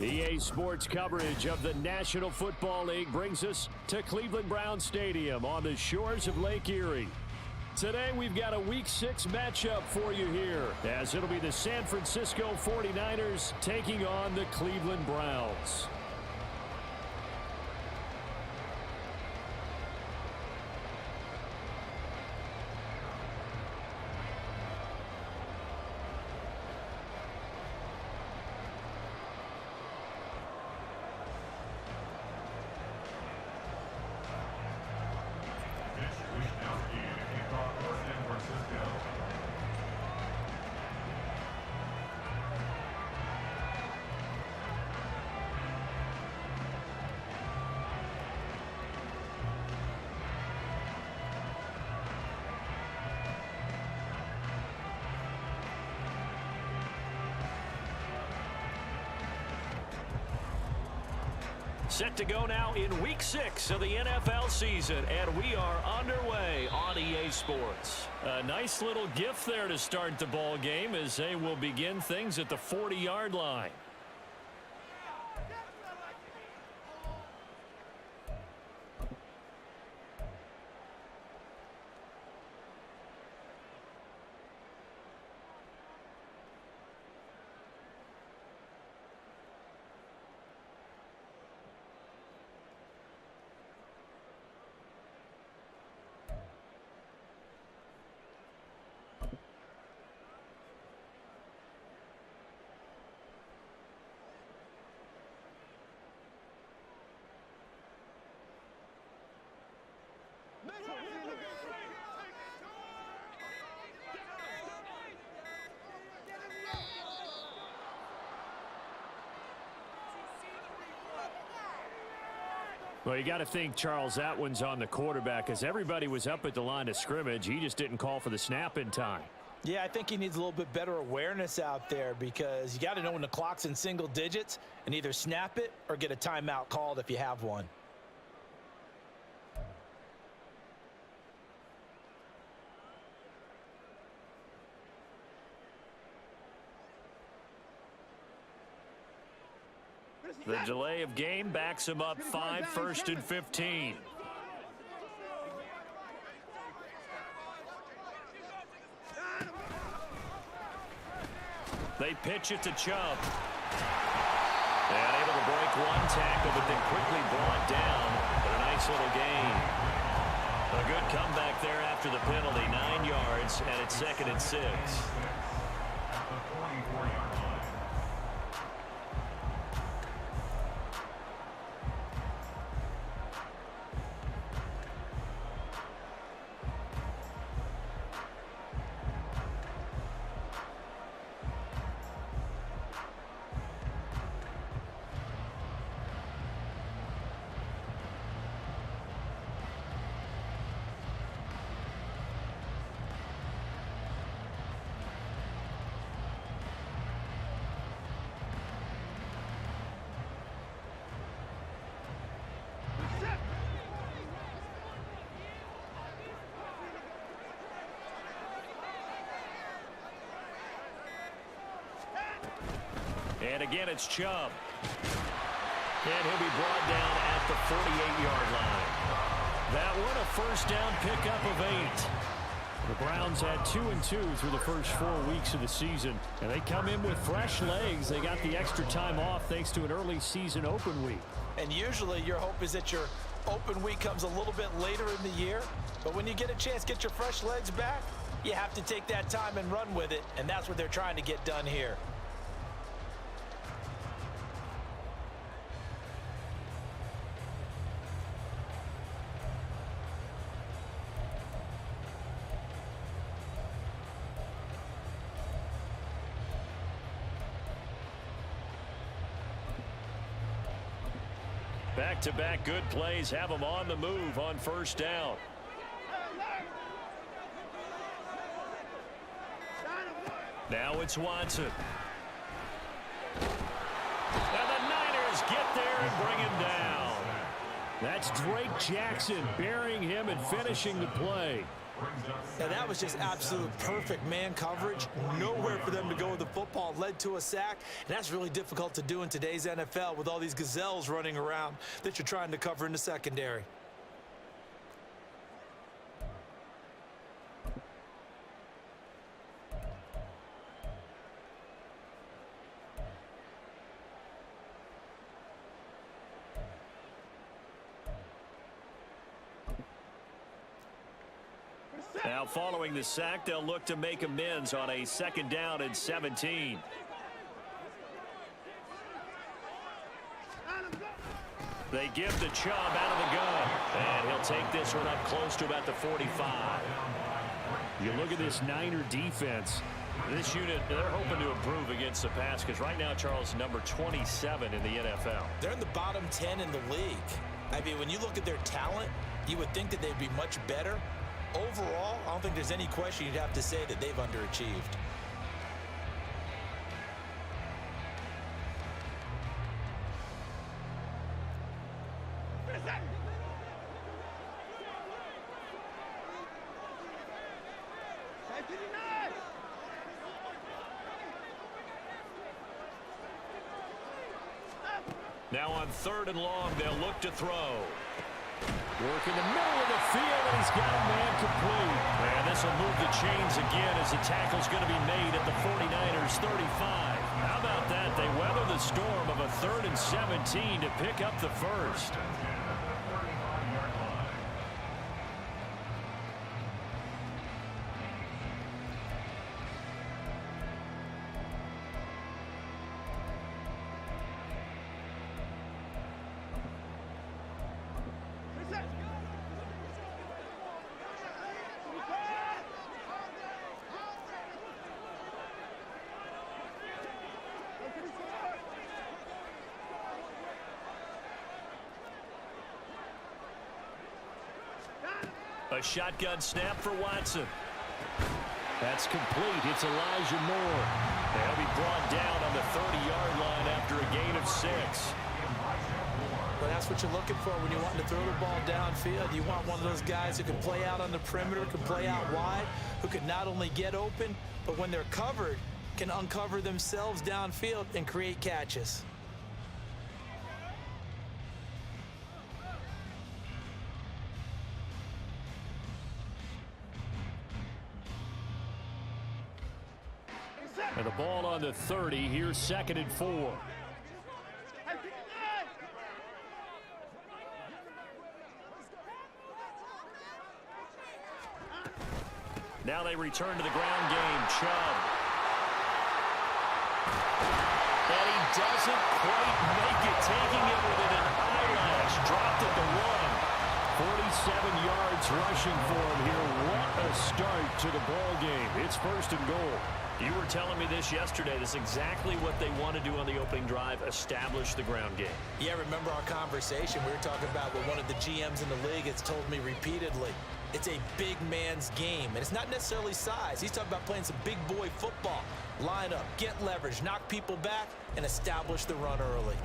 EA Sports coverage of the National Football League brings us to Cleveland Browns Stadium on the shores of Lake Erie. Today we've got a Week 6 matchup for you here, as it'll be the San Francisco 49ers taking on the Cleveland Browns. Set to go now in Week 6 of the NFL season, and we are underway on EA Sports. A nice little gift there to start the ball game as they will begin things at the 40-yard line. Well, you got to think, Charles, that one's on the quarterback as everybody was up at the line of scrimmage. He just didn't call for the snap in time. Yeah, I think he needs a little bit better awareness out there because you got to know when the clock's in single digits and either snap it or get a timeout called if you have one. The delay of game backs him up 5, 1st and 15. They pitch it to Chubb. And able to break one tackle, but then quickly brought down. But a nice little gain. A good comeback there after the penalty. 9 yards, and it's 2nd and 6. And again, it's Chubb. And he'll be brought down at the 48-yard line. That one, a first down pickup of 8. The Browns had 2-2 through the first 4 weeks of the season. And they come in with fresh legs. They got the extra time off thanks to an early season open week. And usually your hope is that your open week comes a little bit later in the year. But when you get a chance to get your fresh legs back, you have to take that time and run with it. And that's what they're trying to get done here. Back-to-back good plays have them on the move on first down. Now it's Watson. And the Niners get there and bring him down. That's Drake Jackson burying him and finishing the play. Now that was just absolute perfect man coverage. Nowhere for them to go with the football. Led to a sack, and that's really difficult to do in today's NFL with all these gazelles running around that you're trying to cover in the secondary. Now following the sack, they'll look to make amends on a 2nd down and 17. They give the Chubb out of the gun, and he'll take this one up close to about the 45. You look at this Niner defense. This unit, they're hoping to improve against the pass because right now, Charles, number 27 in the NFL. They're in the bottom 10 in the league. I mean, when you look at their talent, you would think that they'd be much better. Overall, I don't think there's any question you'd have to say that they've underachieved. Now on 3rd and long, they'll look to throw. Work in the middle of the field, and he's got a man complete. And this will move the chains again as the tackle's going to be made at the 49ers 35. How about that? They weather the storm of a 3rd and 17 to pick up the first. A shotgun snap for Watson. That's complete. It's Elijah Moore. They'll be brought down on the 30-yard line after a gain of 6. Well, that's what you're looking for when you want to throw the ball downfield. You want one of those guys who can play out on the perimeter, can play out wide, who can not only get open, but when they're covered, can uncover themselves downfield and create catches. And the ball on the 30. Here's 2nd and 4. Now they return to the ground game. Chubb. And he doesn't quite make it. Taking it within an eyelash. Dropped at the 1. 47 yards rushing for him here. What a start to the ball game. It's 1st and goal. You were telling me this yesterday. This is exactly what they want to do on the opening drive, establish the ground game. Yeah, remember our conversation. We were talking about what one of the GMs in the league has told me repeatedly. It's a big man's game, and it's not necessarily size. He's talking about playing some big boy football. Line up, get leverage, knock people back, and establish the run early.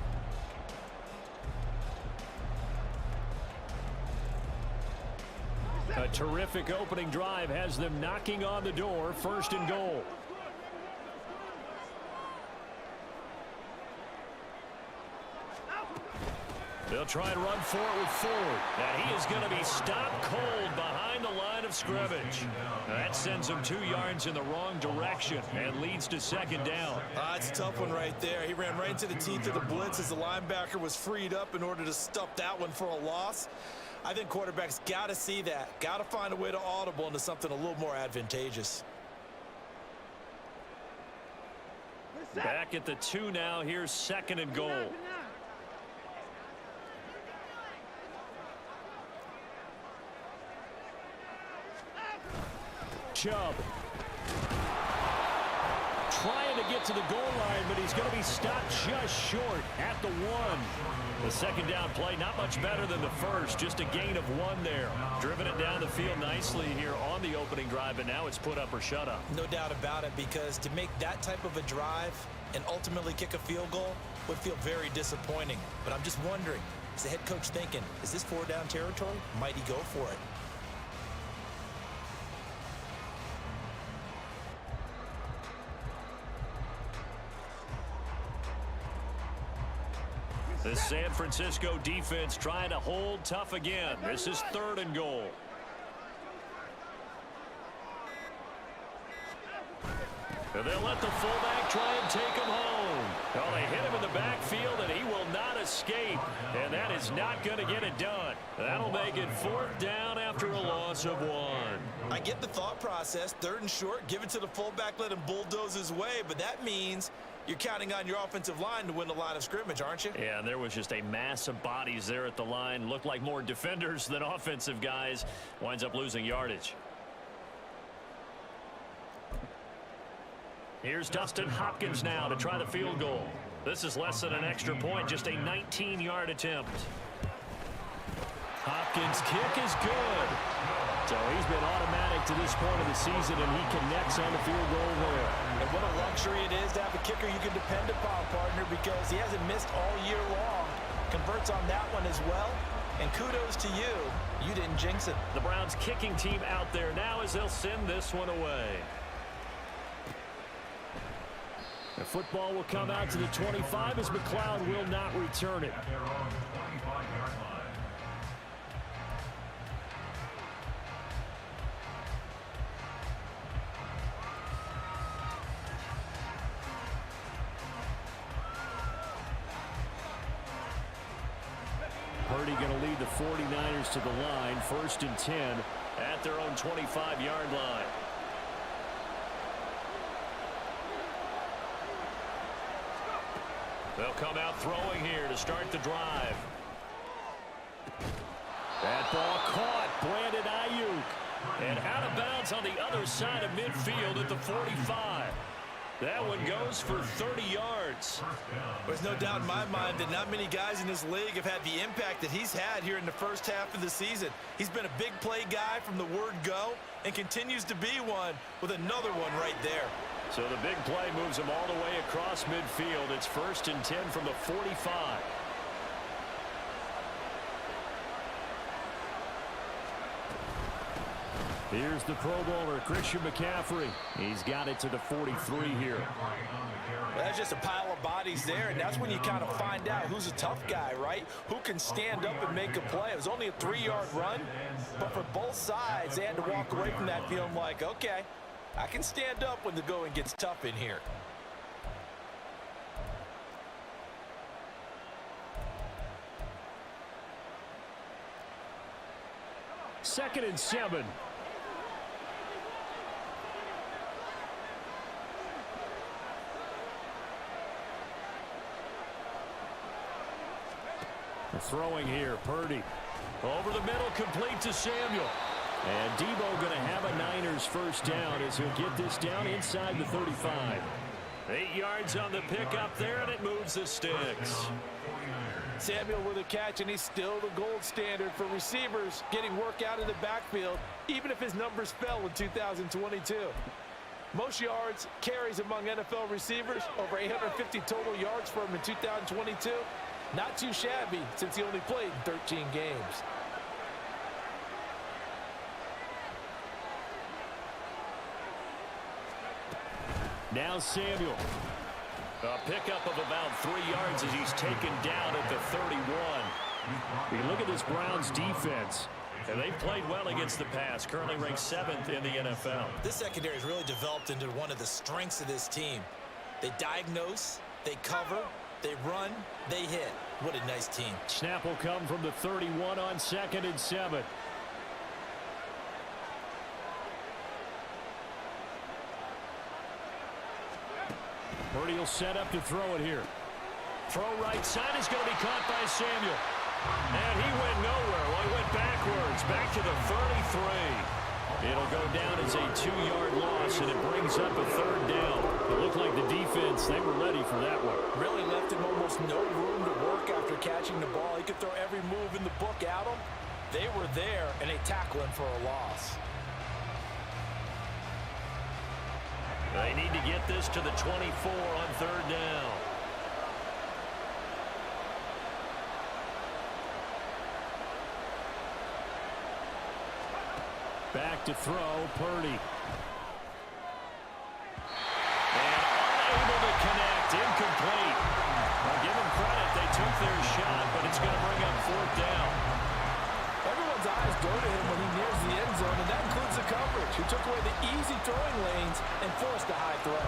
A terrific opening drive has them knocking on the door. 1st and goal. They'll try and run for it with Ford. And he is going to be stopped cold behind the line of scrimmage. That sends him 2 yards in the wrong direction and leads to 2nd down. It's a tough one right there. He ran right into the teeth of the blitz as the linebacker was freed up in order to stop that one for a loss. I think quarterbacks got to see that. Got to find a way to audible into something a little more advantageous. Back at the 2 now. Here's 2nd and goal. Chubb. Trying to get to the goal line, but he's going to be stopped just short at the 1. The 2nd down play, not much better than the first. Just a gain of 1 there. Driven it down the field nicely here on the opening drive, and now it's put up or shut up. No doubt about it, because to make that type of a drive and ultimately kick a field goal would feel very disappointing. But I'm just wondering, is the head coach thinking, is this 4-down territory? Might he go for it? The San Francisco defense trying to hold tough again. This is 3rd and goal. And they'll let the fullback try and take him home. Well, they hit him in the backfield, and he will not escape. And that is not going to get it done. That'll make it 4th down after a loss of 1. I get the thought process. 3rd and short, give it to the fullback, let him bulldoze his way. But that means you're counting on your offensive line to win the line of scrimmage, aren't you? Yeah, and there was just a mass of bodies there at the line. Looked like more defenders than offensive guys. Winds up losing yardage. Here's Dustin Hopkins now to try the field goal. This is less than an extra point, just a 19-yard attempt. Hopkins' kick is good. So he's been automatic to this point of the season, and he connects on the field goal there. And what a luxury it is to have a kicker you can depend upon, partner, because he hasn't missed all year long. Converts on that one as well. And kudos to you. You didn't jinx it. The Browns kicking team out there now as they'll send this one away. The football will come out to the 25 as McLeod will not return it. Purdy going to lead the 49ers to the line. 1st and 10 at their own 25-yard line. They'll come out throwing here to start the drive. That ball caught. Brandon Ayuk. And out of bounds on the other side of midfield at the 45. That one goes for 30 yards. There's no doubt in my mind that not many guys in this league have had the impact that he's had here in the first half of the season. He's been a big play guy from the word go and continues to be one with another one right there. So the big play moves him all the way across midfield. It's 1st and 10 from the 45. Here's the Pro Bowler, Christian McCaffrey. He's got it to the 43 here. That's just a pile of bodies there, and that's when you kind of find out who's a tough guy, right? Who can stand up and make a play. It was only a 3-yard run, but for both sides, they had to walk away from that feeling like, okay, I can stand up when the going gets tough in here. Second and 7. Throwing here, Purdy. Over the middle, complete to Samuel. And Debo going to have a Niners 1st down as he'll get this down inside the 35. 8 yards on the pickup there, and it moves the sticks. Samuel with a catch, and he's still the gold standard for receivers getting work out of the backfield, even if his numbers fell in 2022. Most yards, carries among NFL receivers, over 850 total yards for him in 2022. Not too shabby since he only played 13 games. Now Samuel. A pickup of about 3 yards as he's taken down at the 31. You look at this Browns defense, and they've played well against the pass, currently ranked 7th in the NFL. This secondary has really developed into one of the strengths of this team. They diagnose, they cover, they run, they hit. What a nice team. Snap will come from the 31 on 2nd and 7. Purdy will set up to throw it here. Throw right side is going to be caught by Samuel. And he went nowhere. Well, he went backwards, back to the 33. It'll go down as a 2-yard loss, and it brings up a 3rd down. It looked like the defense, they were ready for that one. Really left him almost no room to work after catching the ball. He could throw every move in the book at him. They were there, and they tackle him for a loss. They need to get this to the 24 on 3rd down. Back to throw, Purdy. And unable to connect, incomplete. Well, give them credit, they took their who took away the easy throwing lanes and forced a high throw.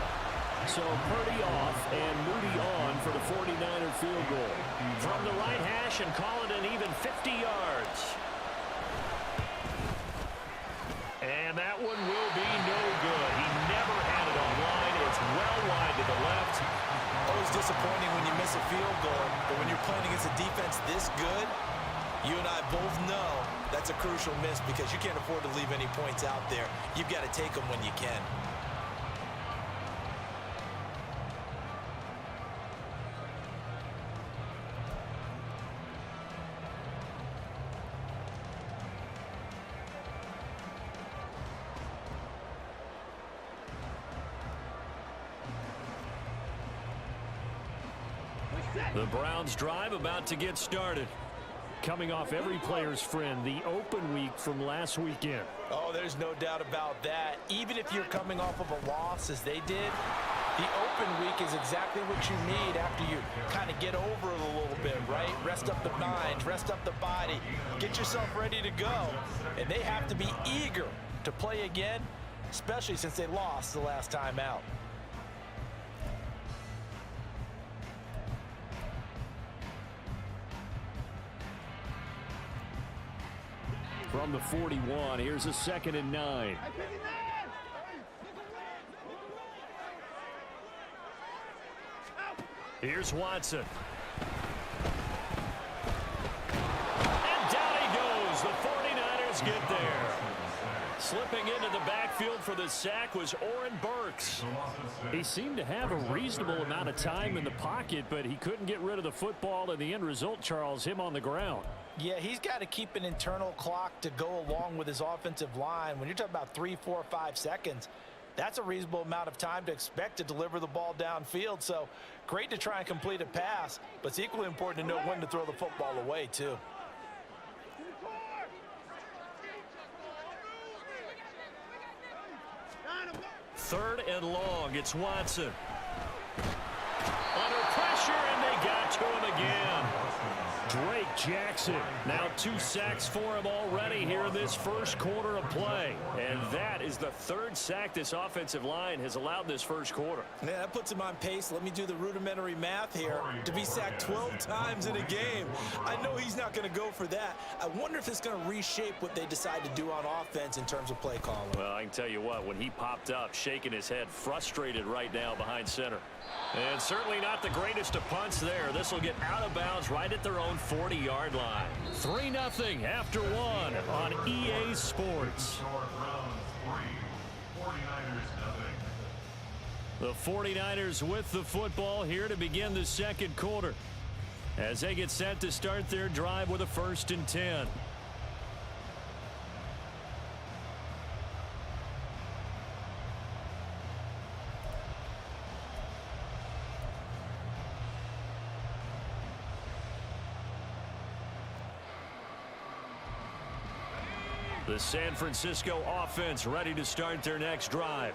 So Purdy off and Moody on for the 49er field goal. From the right hash and call it an even 50 yards. And that one will be no good. He never had it online. It's well wide to the left. Always disappointing when you miss a field goal, but when you're playing against a defense this good, you and I both know that's a crucial miss because you can't afford to leave any points out there. You've got to take them when you can. The Browns drive about to get started. Coming off every player's friend, the open week from last weekend. Oh, there's no doubt about that. Even if you're coming off of a loss as they did, the open week is exactly what you need after you kind of get over it a little bit, right? Rest up the mind, rest up the body, get yourself ready to go. And they have to be eager to play again, especially since they lost the last time out. From the 41, here's a 2nd and 9. Here's Watson. And down he goes. The 49ers get there. Slipping into the backfield for the sack was Oren Burks. He seemed to have a reasonable amount of time in the pocket, but he couldn't get rid of the football, and the end result, Charles, him on the ground. Yeah, he's got to keep an internal clock to go along with his offensive line. When you're talking about 3, 4, 5 seconds, that's a reasonable amount of time to expect to deliver the ball downfield. So great to try and complete a pass, but it's equally important to know when to throw the football away, too. Third and long, it's Watson. Under pressure, and they got to him again. Drake Jackson, now 2 sacks for him already here in this first quarter of play. And that is the 3rd sack this offensive line has allowed this first quarter. Yeah, that puts him on pace. Let me do the rudimentary math here. To be sacked 12 times in a game, I know he's not going to go for that. I wonder if it's going to reshape what they decide to do on offense in terms of play calling. Well, I can tell you what, when he popped up, shaking his head, frustrated right now behind center. And certainly not the greatest of punts there. This will get out of bounds right at their own 40-yard line. 3-0 after 1 on EA Sports. The 49ers with the football here to begin the second quarter as they get set to start their drive with a 1st and 10. The San Francisco offense ready to start their next drive.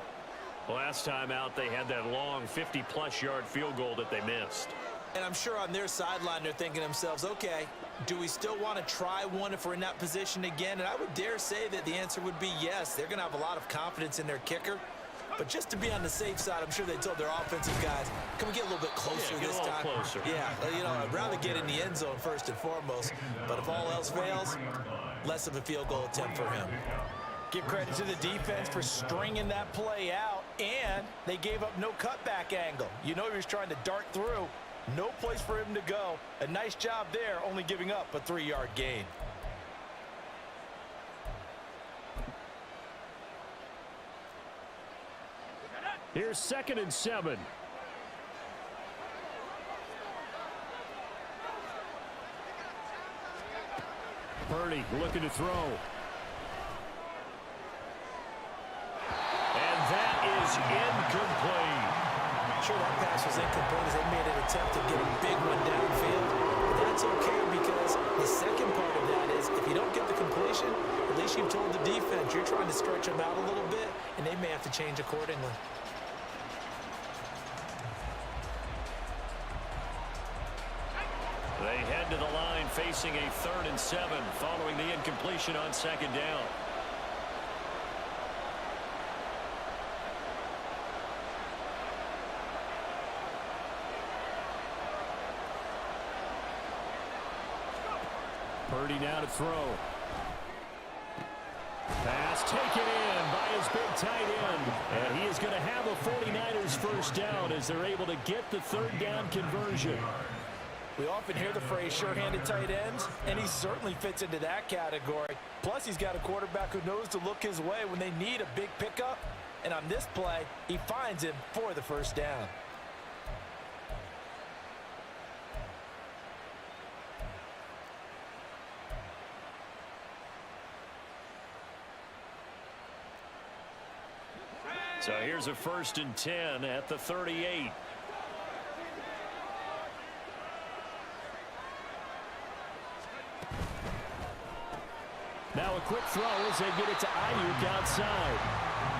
Last time out, they had that long 50-plus yard field goal that they missed. And I'm sure on their sideline, they're thinking to themselves, okay, do we still want to try one if we're in that position again? And I would dare say that the answer would be yes. They're going to have a lot of confidence in their kicker. But just to be on the safe side, I'm sure they told their offensive guys, can we get a little bit closer this time? Closer. Yeah, you know, I'd rather get in the end zone first and foremost. But if all else fails, less of a field goal attempt for him. Give credit to the defense for stringing that play out, and they gave up no cutback angle. You know he was trying to dart through. No place for him to go. A nice job there, only giving up a 3-yard gain. Here's 2nd and 7. Purdy looking to throw. And that is incomplete. Sure, that pass was incomplete as they made an attempt to get a big one downfield. But that's okay because the second part of that is if you don't get the completion, at least you've told the defense you're trying to stretch them out a little bit, and they may have to change accordingly. They head to the line facing a 3rd and 7 following the incompletion on 2nd down. Purdy now to throw. Pass taken in by his big tight end. And he is going to have a 49ers first down as they're able to get the third down conversion. We often hear the phrase sure-handed tight ends, and he certainly fits into that category. Plus, he's got a quarterback who knows to look his way when they need a big pickup. And on this play, he finds him for the first down. So here's a 1st and 10 at the 38. Now a quick throw as they get it to Ayuk outside.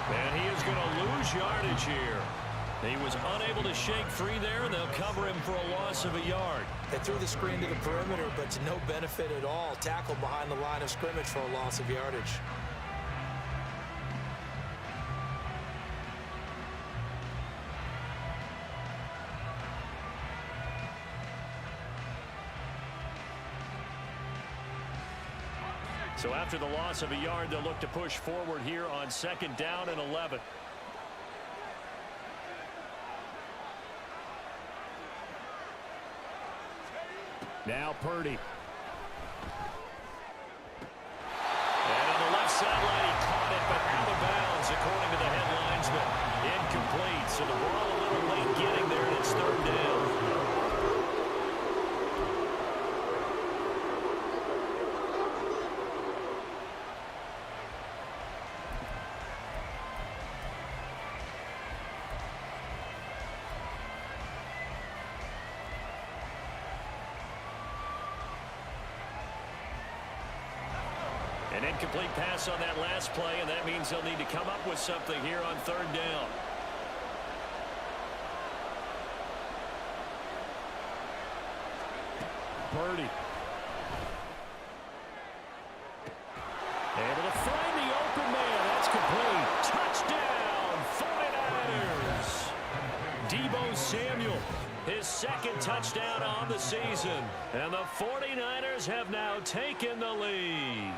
And he is going to lose yardage here. He was unable to shake free there, and they'll cover him for a loss of a yard. They threw the screen to the perimeter, but to no benefit at all. Tackled behind the line of scrimmage for a loss of yardage. So after the loss of a yard, they'll look to push forward here on 2nd down and 11. Now Purdy. And on the left sideline, he caught it, but out of bounds, according to the head linesman. Incomplete, so the ball a little late getting there, and it's 3rd down. An incomplete pass on that last play, and that means they'll need to come up with something here on 3rd down. Purdy. Able to find the open man. That's complete. Touchdown, 49ers. Deebo Samuel, his 2nd touchdown on the season. And the 49ers have now taken the lead.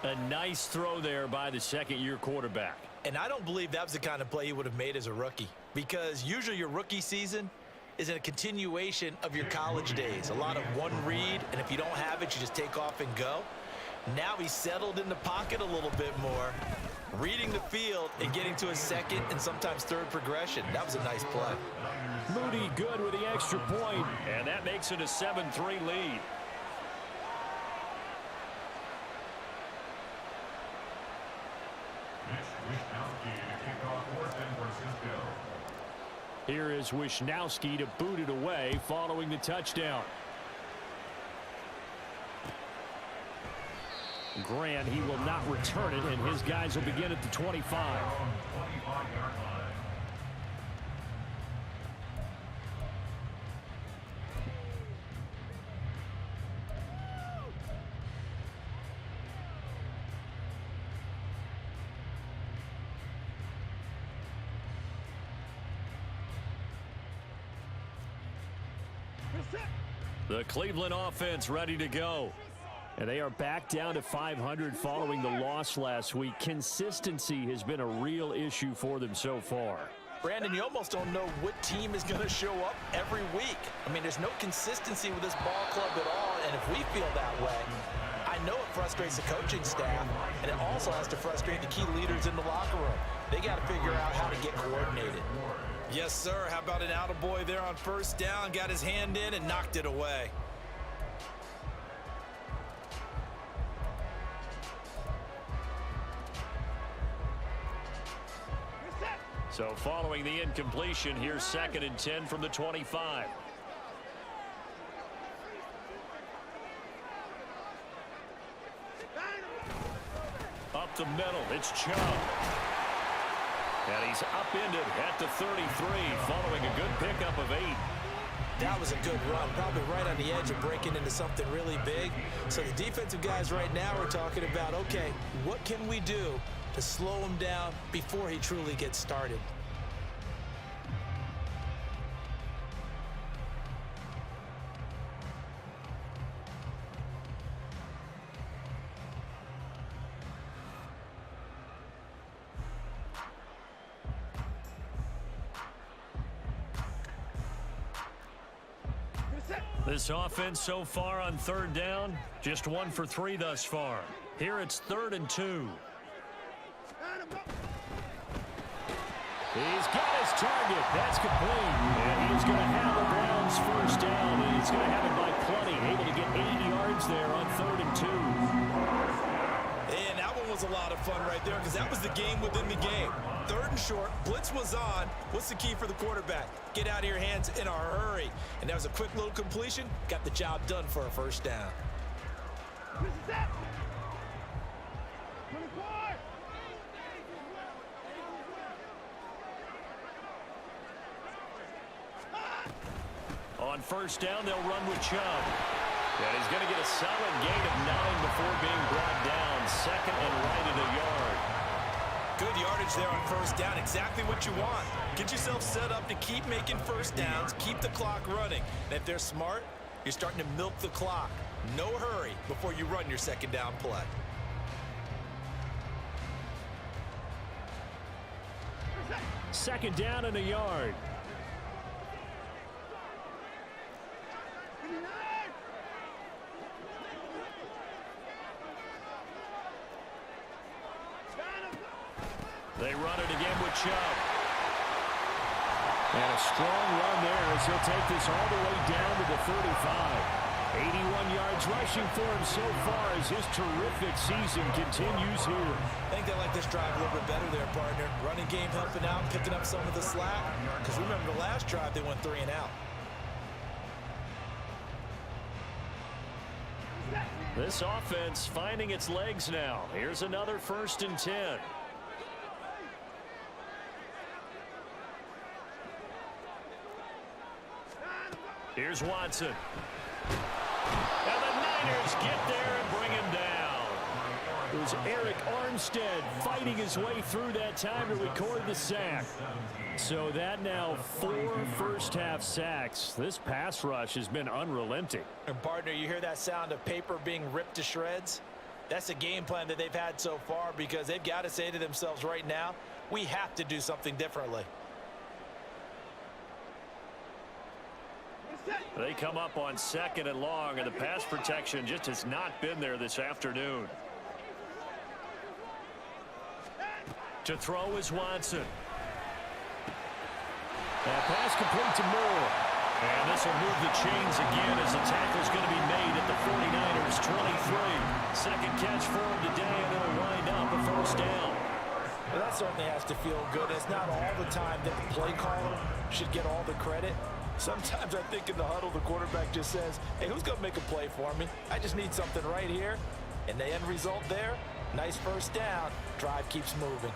A nice throw there by the 2nd-year quarterback. And I don't believe that was the kind of play he would have made as a rookie, because usually your rookie season is a continuation of your college days. A lot of one read, and if you don't have it, you just take off and go. Now he's settled in the pocket a little bit more, reading the field and getting to a 2nd and sometimes 3rd progression. That was a nice play. Moody good with the extra point, and that makes it a 7-3 lead. Here is Wisnowski to boot it away following the touchdown. Grant, he will not return it, and his guys will begin at the 25. The Cleveland offense ready to go. And they are back down to 500 following the loss last week. Consistency has been a real issue for them so far. Brandon, you almost don't know what team is going to show up every week. I mean, there's no consistency with this ball club at all, and if we feel that way, I know it frustrates the coaching staff, and it also has to frustrate the key leaders in the locker room. They got to figure out how to get coordinated. Yes, sir. How about an attaboy there on 1st down? Got his hand in and knocked it away. So following the incompletion, here's 2nd and 10 from the 25. Up the middle, it's Chubb. And he's upended at the 33 following a good pickup of 8. That was a good run, probably right on the edge of breaking into something really big. So the defensive guys right now are talking about, okay, what can we do to slow him down before he truly gets started? This offense so far on third down, just 1 for 3 thus far. Here it's 3rd and 2. He's got his target. That's complete. And he's going to have the Browns first down. And he's going to have it by plenty. Able to get 8 yards there on 3rd and 2. And that one was a lot of fun right there because that was the game within the game. 3rd and short. Blitz was on. What's the key for the quarterback? Get out of your hands in a hurry. And that was a quick little completion. Got the job done for a first down. On first down, they'll run with Chubb. And he's going to get a solid gain of 9 before being brought down. 2nd and right at a yard. Good yardage there on first down. Exactly what you want. Get yourself set up to keep making first downs. Keep the clock running. And if they're smart, you're starting to milk the clock. No hurry before you run your 2nd down play. Second down and a yard. They run it again with Chubb. And a strong run there as he'll take this all the way down to the 35. 81 yards rushing for him so far as his terrific season continues here. I think they like this drive a little bit better there, partner. Running game helping out, picking up some of the slack. Because remember the last drive, they went 3 and out. This offense finding its legs now. Here's another 1st and 10. Here's Watson. And the Niners get there and bring him down. It was Eric Armstead fighting his way through that time to record the sack. So that now 4 first-half sacks. This pass rush has been unrelenting. And partner, you hear that sound of paper being ripped to shreds? That's the game plan that they've had so far because they've got to say to themselves right now, we have to do something differently. They come up on 2nd and long, and the pass protection just has not been there this afternoon. To throw is Watson. That pass complete to Moore. And this will move the chains again as the tackle's going to be made at the 49ers 23. Second catch for him today, and it'll wind up a first down. Well, that certainly has to feel good. It's not all the time that the play caller should get all the credit. Sometimes I think in the huddle, the quarterback just says, hey, who's going to make a play for me? I just need something right here. And the end result there, nice first down. Drive keeps moving.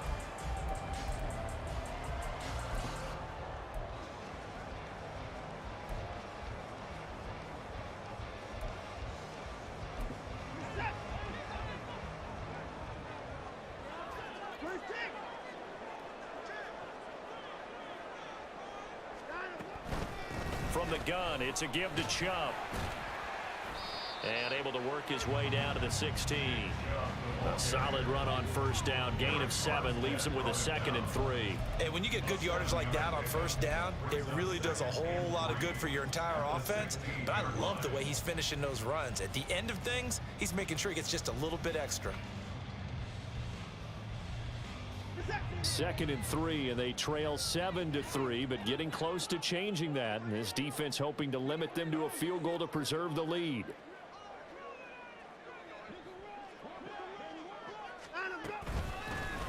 From the gun, it's a give to Chubb. And able to work his way down to the 16. A solid run on first down. Gain of 7 leaves him with a 2nd and 3. And when you get good yardage like that on first down, it really does a whole lot of good for your entire offense. But I love the way he's finishing those runs. At the end of things, he's making sure he gets just a little bit extra. 2nd and 3, and they trail 7-3, but getting close to changing that. And this defense hoping to limit them to a field goal to preserve the lead.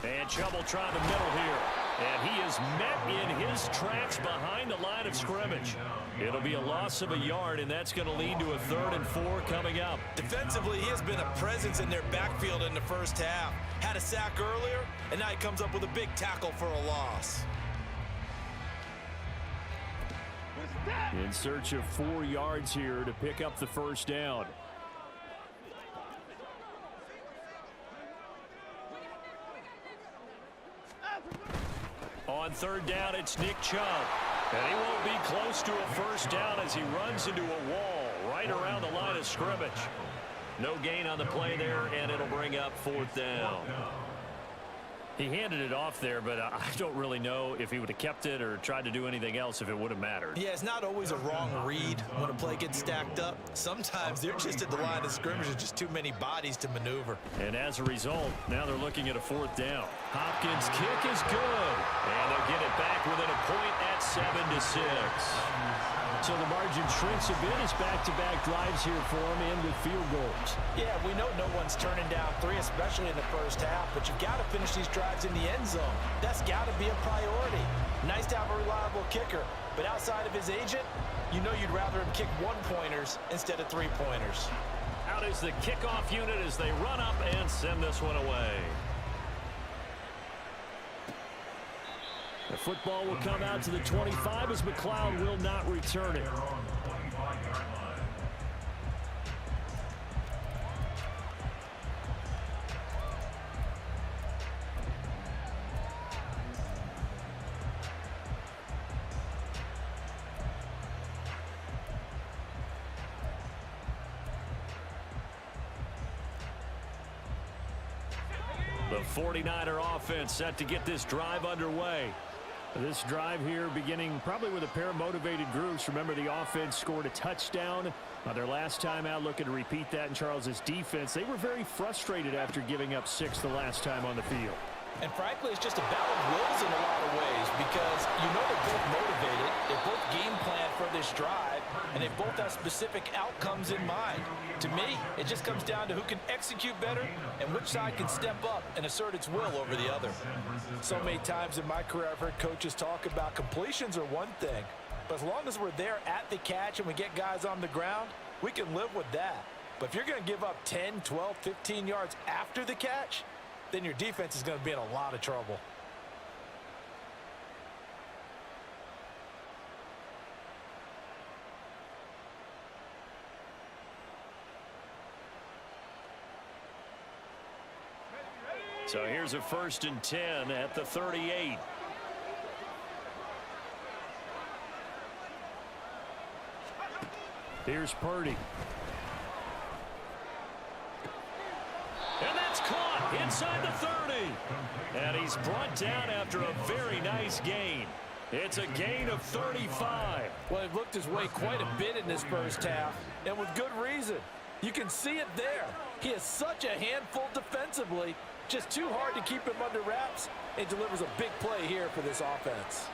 And Chubb will try the middle here. And he is met in his tracks behind the line of scrimmage. It'll be a loss of a yard, and that's going to lead to a 3rd and 4 coming up. Defensively, he has been a presence in their backfield in the first half. Had a sack earlier, and now he comes up with a big tackle for a loss. In search of 4 yards here to pick up the first down. On 3rd down, it's Nick Chubb. And he won't be close to a first down as he runs into a wall right around the line of scrimmage. No gain on the play there, and it'll bring up 4th down. He handed it off there, but I don't really know if he would have kept it or tried to do anything else if it would have mattered. Yeah, it's not always a wrong read when a play gets stacked up. Sometimes they're just at the line of scrimmage with just too many bodies to maneuver. And as a result, now they're looking at a 4th down. Hopkins' kick is good. And they'll get it back within a point at 7-6. So the margin shrinks a bit as back-to-back drives here for them and with field goals. Yeah, we know no one's turning down 3, especially in the first half, but you've got to finish these drives in the end zone. That's got to be a priority. Nice to have a reliable kicker, but outside of his agent, you know you'd rather him kick 1-pointers instead of 3-pointers. Out is the kickoff unit as they run up and send this one away. The football will come out to the 25 as McLeod will not return it. The 49er offense set to get this drive underway. This drive here beginning probably with a pair of motivated groups. Remember, the offense scored a touchdown their last time out, looking to repeat that in Charles's defense. They were very frustrated after giving up 6 the last time on the field. And frankly, it's just a battle of wills in a lot of ways because you know they're both motivated, they both game plan for this drive, and they both have specific outcomes in mind. To me, it just comes down to who can execute better and which side can step up and assert its will over the other. So many times in my career, I've heard coaches talk about completions are one thing, but as long as we're there at the catch and we get guys on the ground, we can live with that. But if you're going to give up 10, 12, 15 yards after the catch, then your defense is going to be in a lot of trouble. So here's a 1st and 10 at the 38. Here's Purdy. And that's caught inside the 30. And he's brought down after a very nice gain. It's a gain of 35. Well, he looked his way quite a bit in this first half, and with good reason. You can see it there. He is such a handful defensively, just too hard to keep him under wraps, and delivers a big play here for this offense.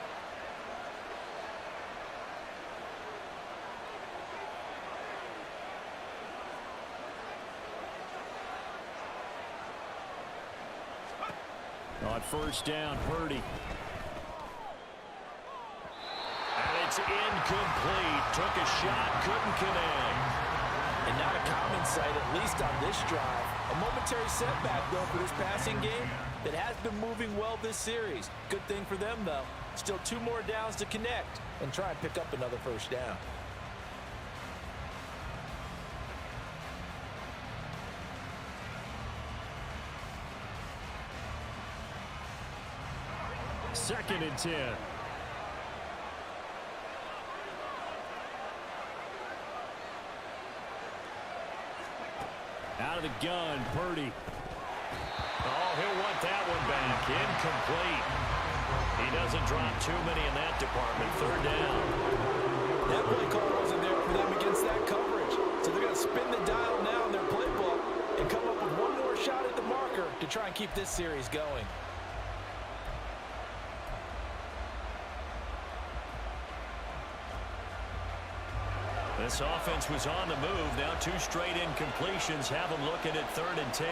On 1st down, Purdy. And it's incomplete. Took a shot, couldn't connect. And not a common sight, at least on this drive. A momentary setback, though, for this passing game that has been moving well this series. Good thing for them, though. Still 2 more downs to connect and try and pick up another 1st down. Second and 10. Out of the gun, Purdy. Oh, he'll want that one back. Incomplete. He doesn't drop too many in that department. 3rd down. That play call wasn't there for them against that coverage. So they're going to spin the dial now in their playbook and come up with one more shot at the marker to try and keep this series going. This offense was on the move. Now 2 straight incompletions have them looking at 3rd and 10.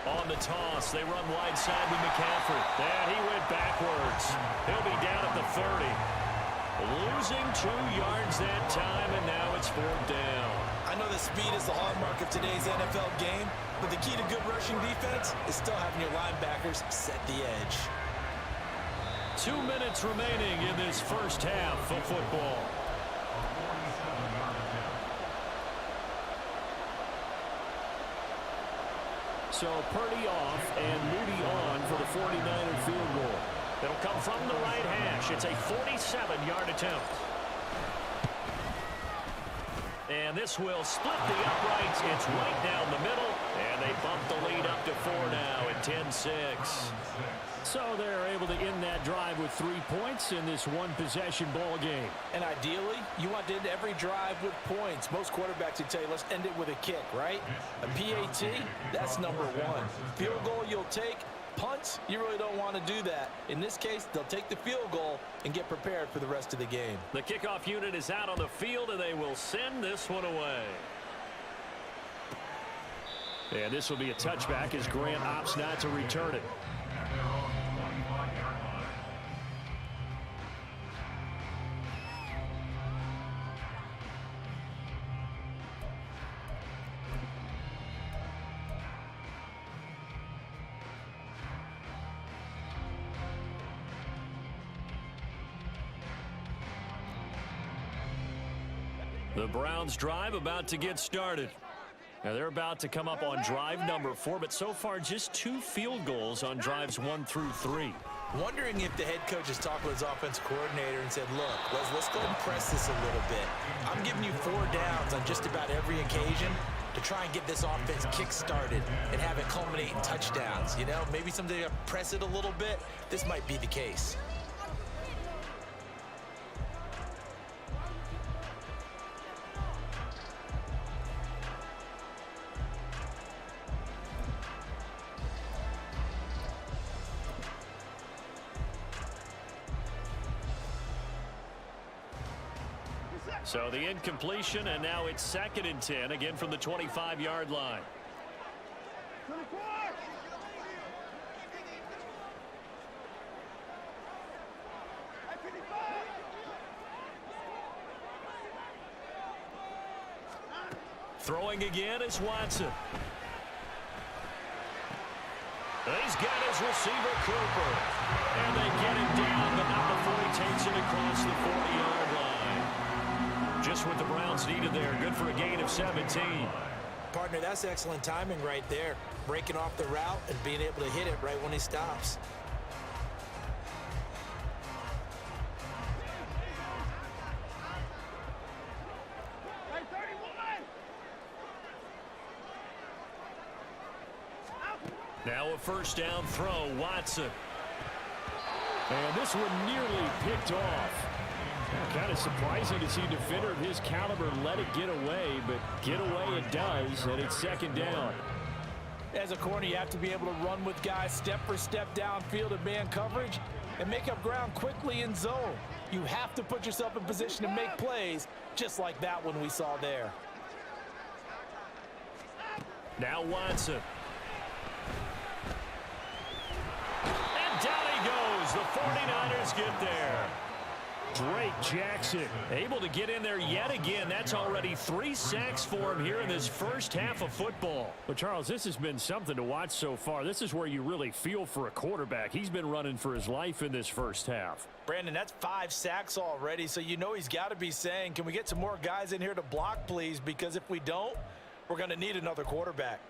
On the toss, they run wide side with McCaffrey. And he went backwards. He'll be down at the 30. Losing 2 yards that time, and now it's 4th down. I know that speed is the hallmark of today's NFL game, but the key to good rushing defense is still having your linebackers set the edge. 2 minutes remaining in this first half of football. So Purdy off and Moody on for the 49er field goal. It'll come from the right hash. It's a 47-yard attempt. And this will split the uprights. It's right down the middle. And they bump the lead up to 4 now at 10-6. So they're able to end that drive with 3 points in this one-possession ball game. And ideally, you want to end every drive with points. Most quarterbacks would tell you, let's end it with a kick, right? A PAT, that's number 1. Field goal you'll take. Punts, you really don't want to do that. In this case, they'll take the field goal and get prepared for the rest of the game. The kickoff unit is out on the field, and they will send this one away. And this will be a touchback as Grant opts not to return it. The Browns drive about to get started. Now they're about to come up on drive number 4, but so far just 2 field goals on drives 1 through 3. Wondering if the head coach has talked with his offensive coordinator and said, look, let's go and press this a little bit. I'm giving you 4 downs on just about every occasion to try and get this offense kick-started and have it culminate in touchdowns. You know, maybe someday press it a little bit. This might be the case. So the incompletion, and now it's 2nd and 10, again from the 25-yard line. Throwing again is Watson. He's got his receiver, Cooper. And they get him down, but not before he takes it across the 40-yard line. Just what the Browns needed there. Good for a gain of 17. Partner, that's excellent timing right there. Breaking off the route and being able to hit it right when he stops. Now a first down throw, Watson. And this one nearly picked off. Kind of surprising to see a defender of his caliber let it get away, but get away it does, and it's 2nd down. As a corner, you have to be able to run with guys step for step downfield in man coverage and make up ground quickly in zone. You have to put yourself in position to make plays, just like that one we saw there. Now Watson. And down he goes. The 49ers get there. Drake Jackson able to get in there yet again. That's already 3 sacks for him here in this first half of football. Well, Charles, this has been something to watch so far. This is where you really feel for a quarterback. He's been running for his life in this first half. Brandon, that's 5 sacks already, so you know he's got to be saying, can we get some more guys in here to block, please? Because if we don't, we're going to need another quarterback.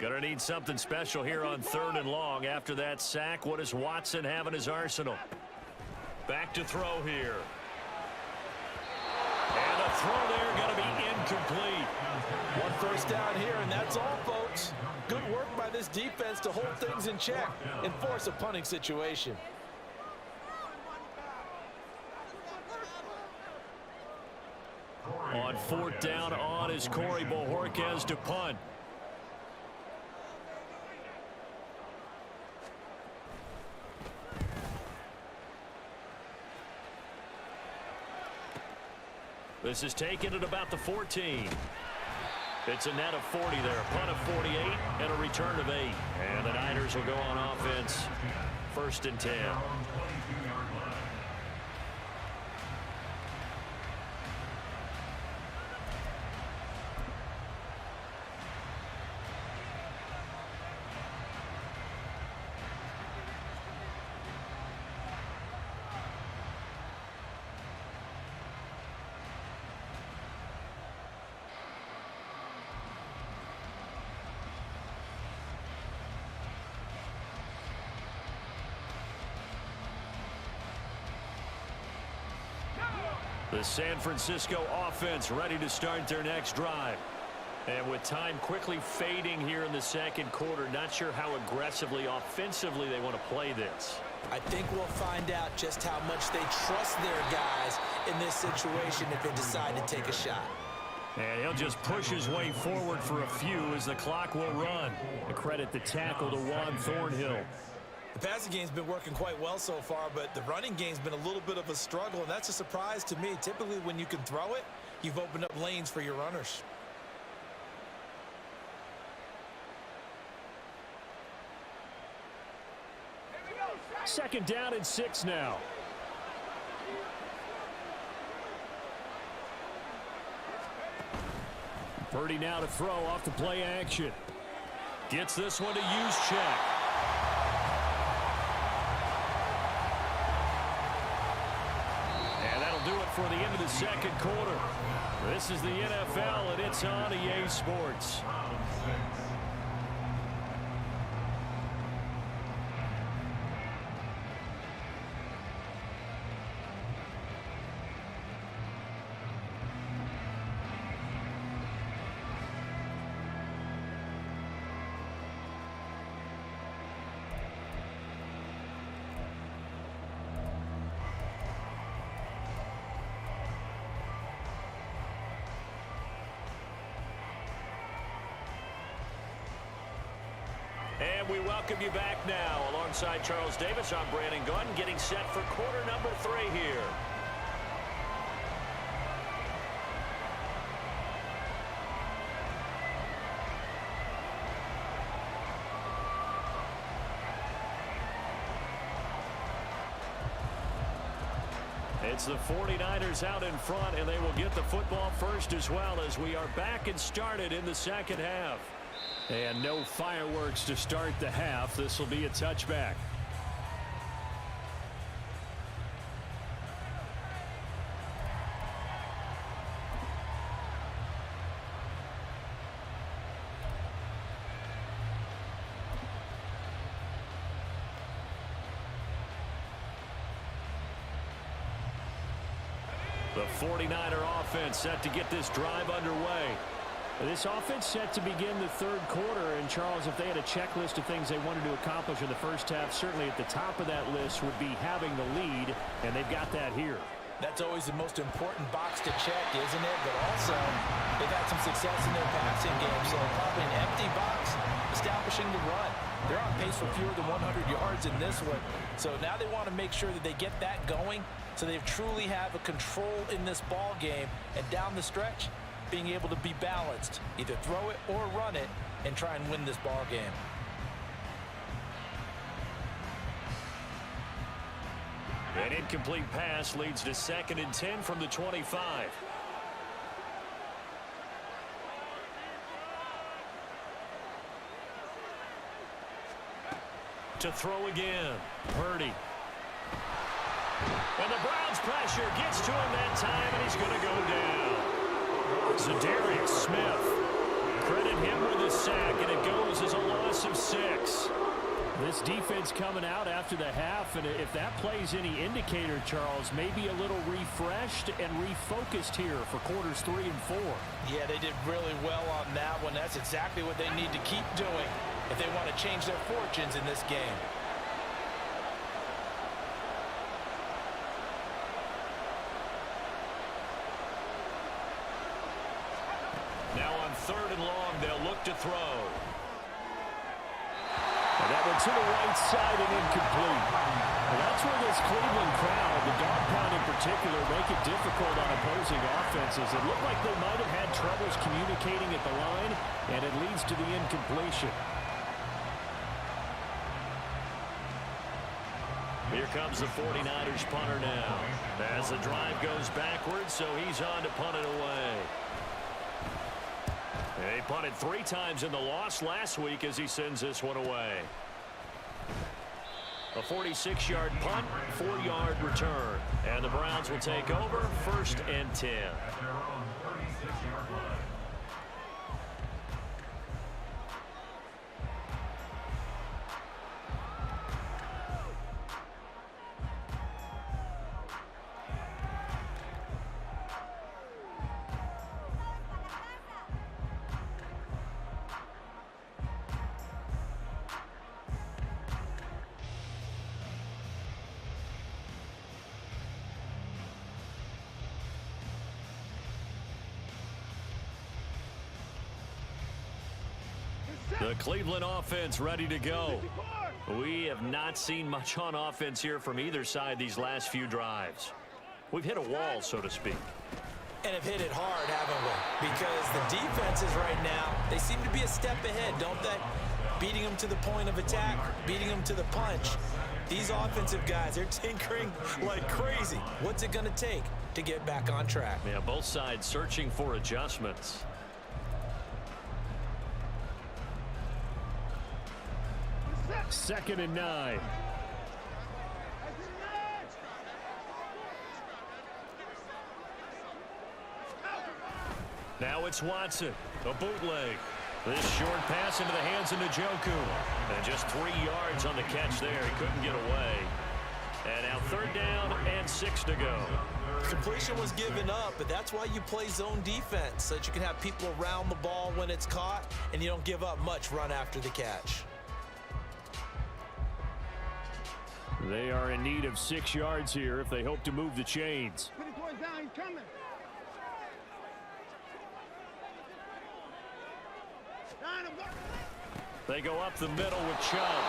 Gonna need something special here on 3rd and long. After that sack, what does Watson have in his arsenal? Back to throw here. And the throw there gonna be incomplete. 1 first down here, and that's all, folks. Good work by this defense to hold things in check and force a punting situation. On 4th down on is Corey Bojorquez to punt. This is taken at about the 14. It's a net of 40 there. A punt of 48 and a return of 8. And the Niners will go on offense. 1st and 10. The San Francisco offense ready to start their next drive. And with time quickly fading here in the second quarter, not sure how aggressively, offensively they want to play this. I think we'll find out just how much they trust their guys in this situation if they decide to take a shot. And he'll just push his way forward for a few as the clock will run. A credit the tackle to Juan Thornhill. The passing game's been working quite well so far, but the running game's been a little bit of a struggle, and that's a surprise to me. Typically, when you can throw it, you've opened up lanes for your runners. Second down and 6 now. Purdy now to throw off the play action. Gets this one to use check. And that'll do it for the end of the second quarter. This is the NFL, and it's on EA Sports. And we welcome you back now. Alongside Charles Davis, I'm Brandon Gunn, getting set for quarter number 3 here. It's the 49ers out in front, and they will get the football first as well as we are back and started in the second half. And no fireworks to start the half. This will be a touchback. The 49er offense set to get this drive underway. This offense set to begin the third quarter, and Charles, if they had a checklist of things they wanted to accomplish in the first half, certainly at the top of that list would be having the lead, and they've got that here. That's always the most important box to check, isn't it? But also, they've had some success in their passing game, so probably an empty box, establishing the run. They're on pace for fewer than 100 yards in this one, so now they want to make sure that they get that going, so they truly have a control in this ball game, and down the stretch, being able to be balanced, either throw it or run it, and try and win this ball game. An incomplete pass leads to 2nd and 10 from the 25. To throw again, Purdy. And the Browns pressure gets to him that time, and he's going to go down. Zadarius Smith. Credit him with a sack, and it goes as a loss of 6. This defense coming out after the half, and if that plays any indicator, Charles, maybe a little refreshed and refocused here for quarters 3 and 4. Yeah, they did really well on that one. That's exactly what they need to keep doing if they want to change their fortunes in this game. Now on 3rd and long, they'll look to throw. And that one to the right side and incomplete. And that's where this Cleveland crowd, the dog pound in particular, make it difficult on opposing offenses. It looked like they might have had troubles communicating at the line, and it leads to the incompletion. Here comes the 49ers punter now. As the drive goes backwards, so he's on to punt it away. He punted 3 times in the loss last week as he sends this one away. A 46-yard punt, 4-yard return. And the Browns will take over 1st and 10. The Cleveland offense ready to go. We have not seen much on offense here from either side these last few drives. We've hit a wall, so to speak. And have hit it hard, haven't we? Because the defenses right now, they seem to be a step ahead, don't they? Beating them to the point of attack, beating them to the punch. These offensive guys, they're tinkering like crazy. What's it going to take to get back on track? Yeah, both sides searching for adjustments. Second and 9. Now it's Watson, a bootleg. This short pass into the hands of Njoku. And just 3 yards on the catch there. He couldn't get away. And now 3rd down and 6 to go. Completion was given up, but that's why you play zone defense, so that you can have people around the ball when it's caught, and you don't give up much run after the catch. They are in need of 6 yards here if they hope to move the chains. Put it towards down, he's coming. They go up the middle with Chubb.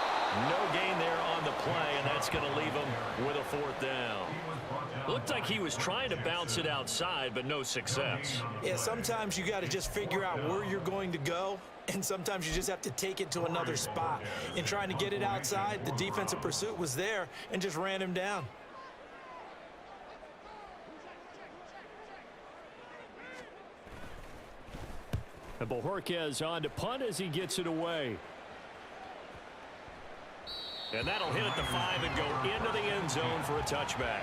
No gain there on the play, and that's going to leave them with a 4th down. Looked like he was trying to bounce it outside, but no success. Yeah, sometimes you got to just figure out where you're going to go, and sometimes you just have to take it to another spot. In trying to get it outside, the defensive pursuit was there and just ran him down. And Bojorquez on to punt as he gets it away. And that'll hit at the 5 and go into the end zone for a touchback.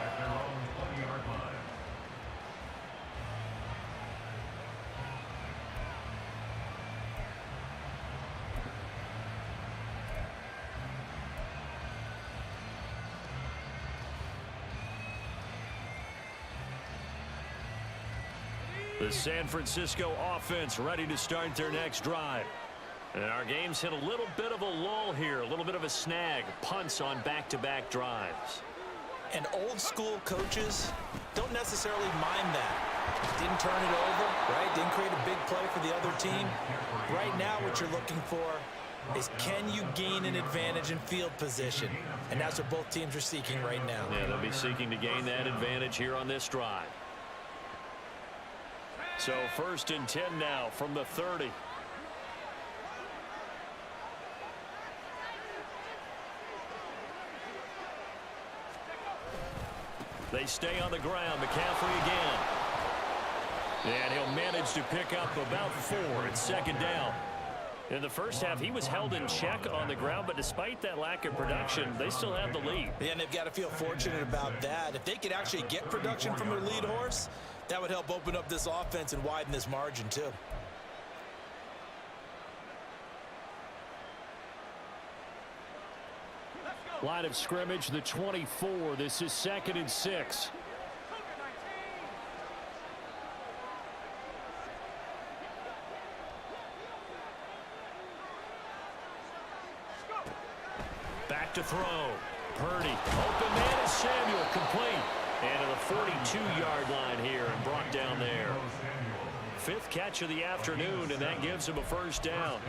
The San Francisco offense ready to start their next drive. And our game's hit a little bit of a lull here, a little bit of a snag. Punts on back-to-back drives. And old school coaches don't necessarily mind that. Didn't turn it over, right? Didn't create a big play for the other team. Right now what you're looking for is, can you gain an advantage in field position? And that's what both teams are seeking right now. Yeah, they'll be seeking to gain that advantage here on this drive. So 1st and 10 now from the 30. They stay on the ground. McCaffrey again. And he'll manage to pick up about 4 at 2nd down. In the first half, he was held in check on the ground, but despite that lack of production, they still have the lead. Yeah, and they've got to feel fortunate about that. If they could actually get production from their lead horse, that would help open up this offense and widen this margin too. Line of scrimmage, the 24. This is 2nd and 6. Back to throw. Purdy. Open man is Samuel. Complete. And to the 42-yard line here and brought down there. 5th catch of the afternoon, and that gives him a 1st down.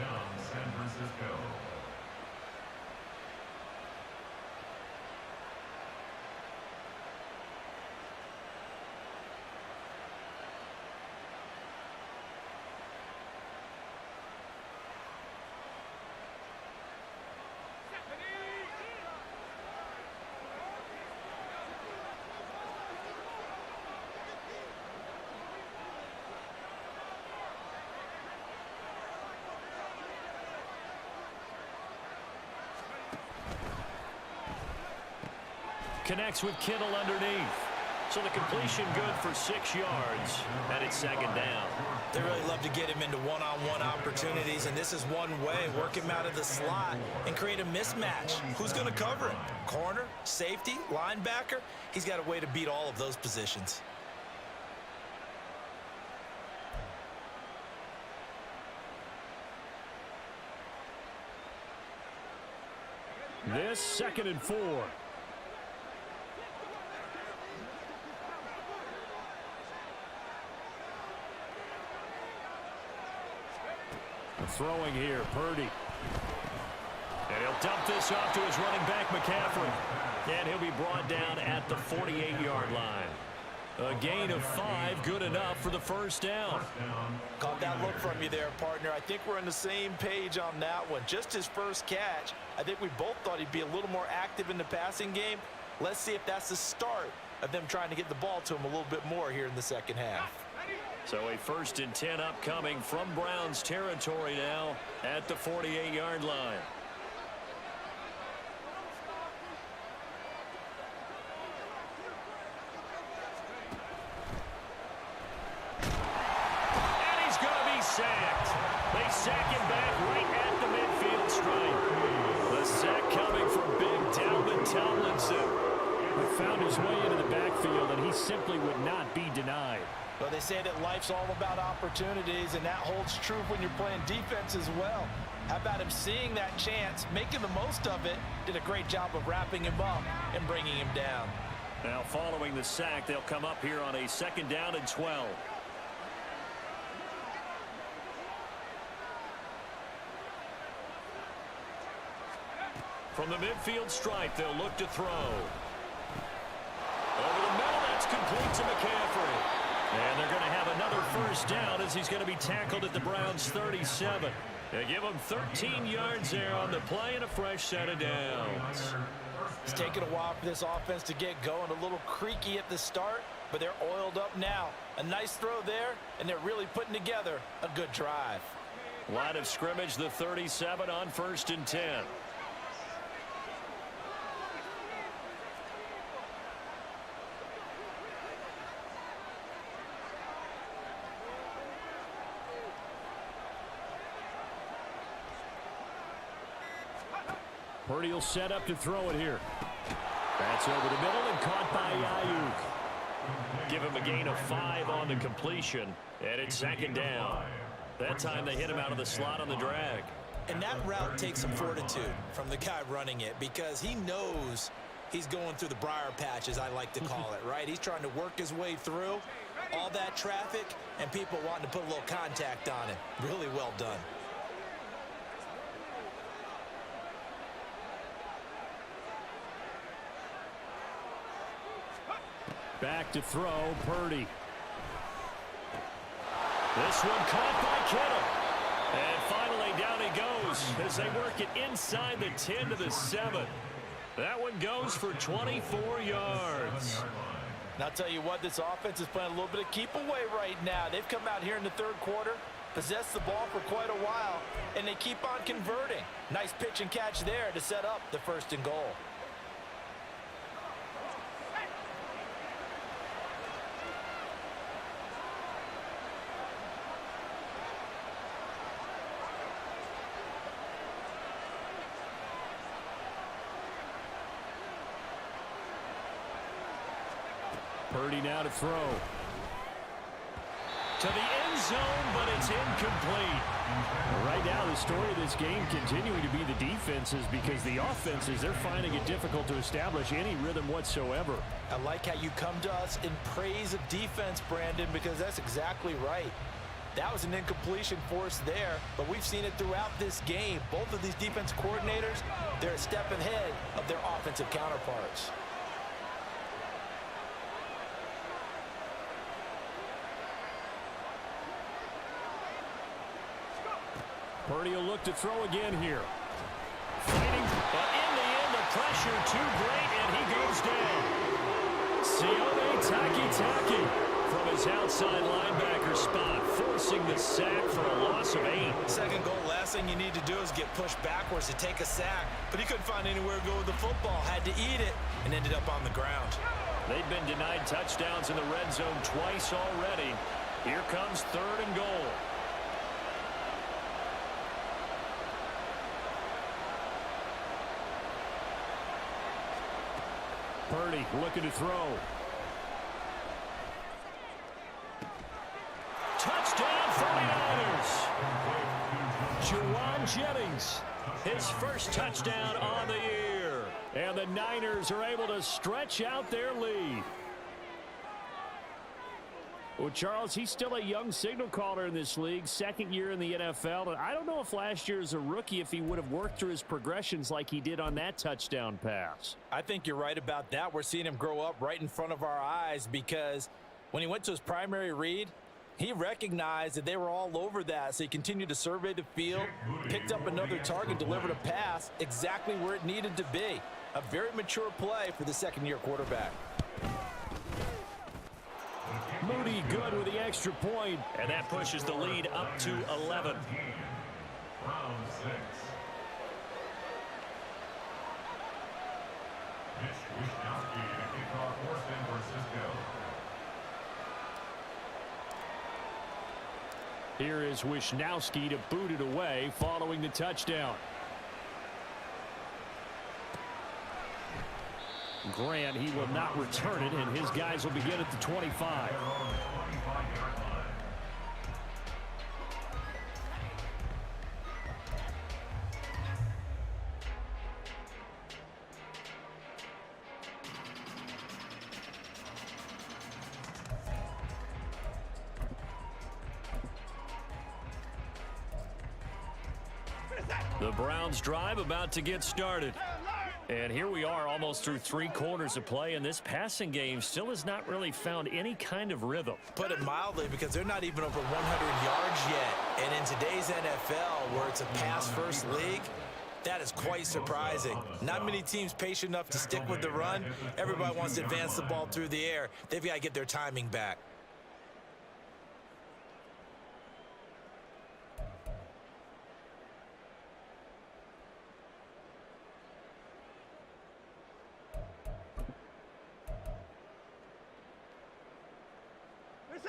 Connects with Kittle underneath. So the completion good for 6 yards, and it's 2nd down. They really love to get him into one-on-one opportunities, and this is one way. Work him out of the slot and create a mismatch. Who's going to cover him? Corner, safety, linebacker? He's got a way to beat all of those positions. This 2nd and 4. Throwing here, Purdy. They'll dump this off to his running back, McCaffrey. And he'll be brought down at the 48-yard line. A gain of 5, good enough for the first down. Caught that look from you there, partner. I think we're on the same page on that one. Just his first catch, I think we both thought he'd be a little more active in the passing game. Let's see if that's the start of them trying to get the ball to him a little bit more here in the second half. So a 1st and 10 upcoming from Browns territory now at the 48-yard line. Sacked. They sack him back right at the midfield stripe. The sack coming from big Dalvin Tomlinson. He found his way into the backfield, and he simply would not be denied. Well, they say that life's all about opportunities, and that holds true when you're playing defense as well. How about him seeing that chance, making the most of it, did a great job of wrapping him up and bringing him down. Now following the sack, they'll come up here on a 2nd down and 12. From the midfield stripe, they'll look to throw. Over the middle, that's complete to McCaffrey. And they're going to have another first down as he's going to be tackled at the Browns' 37. They give him 13 yards there on the play and a fresh set of downs. It's taken a while for this offense to get going. A little creaky at the start, but they're oiled up now. A nice throw there, and they're really putting together a good drive. Line of scrimmage, the 37 on 1st and 10. Purdy will set up to throw it here. That's over the middle and caught by Ayuk. Give him a gain of 5 on the completion, and it's 2nd down. That time they hit him out of the slot on the drag. And that route takes some fortitude from the guy running it because he knows he's going through the briar patch, as I like to call it, right? He's trying to work his way through all that traffic and people wanting to put a little contact on him. Really well done. Back to throw, Purdy. This one caught by Kittle. And finally down he goes as they work it inside the 10 to the 7. That one goes for 24 yards. And I'll tell you what, this offense is playing a little bit of keep away right now. They've come out here in the 3rd quarter, possessed the ball for quite a while, and they keep on converting. Nice pitch and catch there to set up the 1st and goal. Purdy now to throw. To the end zone, but it's incomplete. Right now, the story of this game continuing to be the defenses because the offenses, they're finding it difficult to establish any rhythm whatsoever. I like how you come to us in praise of defense, Brandon, because that's exactly right. That was an incompletion force there, but we've seen it throughout this game. Both of these defense coordinators, they're a step ahead of their offensive counterparts. Purdy will look to throw again here. Fighting, but in the end, the pressure too great, and he goes down. Sione Takitaki from his outside linebacker spot, forcing the sack for a loss of 8. Second goal, last thing you need to do is get pushed backwards to take a sack, but he couldn't find anywhere to go with the football, had to eat it, and ended up on the ground. They've been denied touchdowns in the red zone twice already. Here comes 3rd and goal. Purdy looking to throw. Touchdown 49ers. Juwan Jennings, his first touchdown on the year. And the Niners are able to stretch out their lead. Well, Charles, he's still a young signal caller in this league, second year in the NFL, and I don't know if last year as a rookie if he would have worked through his progressions like he did on that touchdown pass. I think you're right about that. We're seeing him grow up right in front of our eyes because when he went to his primary read, he recognized that they were all over that, so he continued to survey the field, picked up another target, delivered a pass exactly where it needed to be. A very mature play for the second-year quarterback. Moody good with the extra point, and that pushes the lead up to 11. Round 6. Mitch Wishnowsky to kick off for San Francisco. Here is Wishnowsky to boot it away following the touchdown. Grant, he will not return it, and his guys will begin at the 25. The Browns drive about to get started. And here we are almost through 3 quarters of play, and this passing game still has not really found any kind of rhythm. Put it mildly, because they're not even over 100 yards yet. And in today's NFL, where it's a pass-first league, that is quite surprising. Not many teams patient enough to stick with the run. Everybody wants to advance the ball through the air. They've got to get their timing back.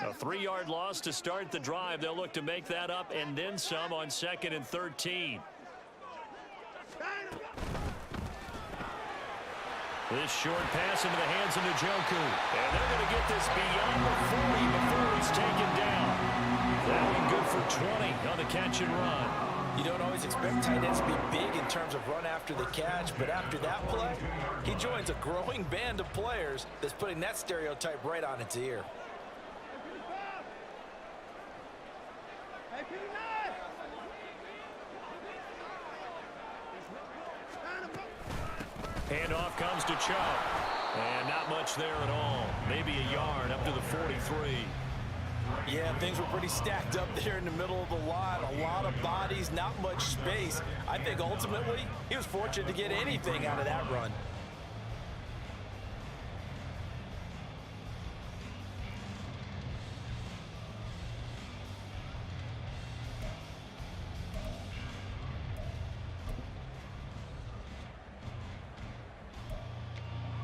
A 3-yard loss to start the drive. They'll look to make that up and then some on 2nd and 13. This short pass into the hands of Njoku. And they're going to get this beyond the 40 before he's taken down. That one good for 20 on the catch and run. You don't always expect tight ends to be big in terms of run after the catch, but after that play, he joins a growing band of players that's putting that stereotype right on its ear. Handoff comes to Chubb. And not much there at all. Maybe a yard up to the 43. Yeah, things were pretty stacked up there in the middle of the line. A lot of bodies, not much space. I think ultimately he was fortunate to get anything out of that run.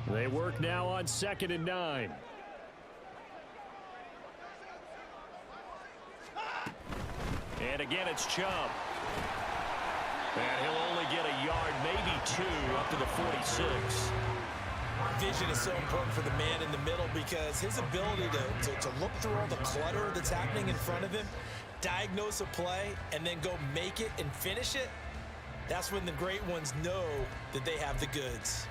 They work now on 2nd and 9. And again, it's Chubb. And he'll only get a yard, maybe 2, up to the 46. Vision is so important for the man in the middle because his ability to look through all the clutter that's happening in front of him, diagnose a play, and then go make it and finish it, that's when the great ones know that they have the goods.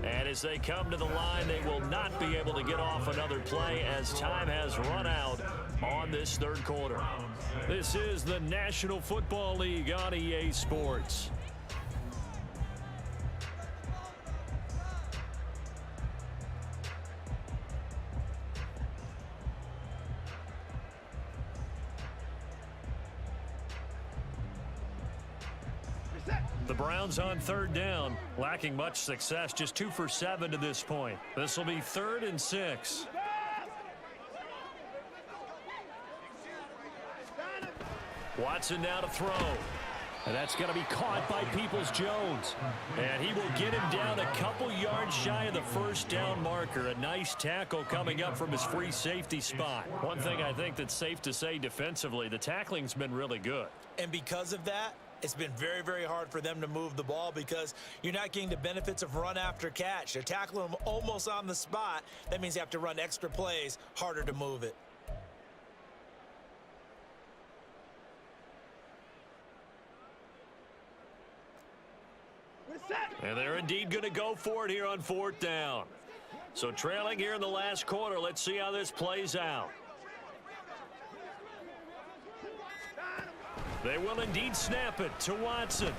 And as they come to the line, they will not be able to get off another play as time has run out on this 3rd quarter. This is the National Football League on EA Sports. The Browns on 3rd down, lacking much success, just 2 for 7 to this point. This will be 3rd and 6. Watson now to throw. And that's going to be caught by Peoples-Jones. And he will get him down a couple yards shy of the 1st down marker. A nice tackle coming up from his free safety spot. One thing I think that's safe to say defensively, the tackling's been really good. And because of that, it's been very, very hard for them to move the ball because you're not getting the benefits of run after catch. They're tackling them almost on the spot. That means you have to run extra plays, harder to move it. And they're indeed going to go for it here on 4th down. So trailing here in the last quarter. Let's see how this plays out. They will indeed snap it to Watson.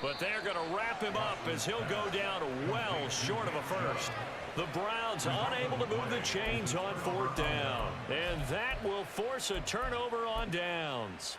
But they're going to wrap him up as he'll go down well short of a first. The Browns unable to move the chains on 4th down. And that will force a turnover on downs.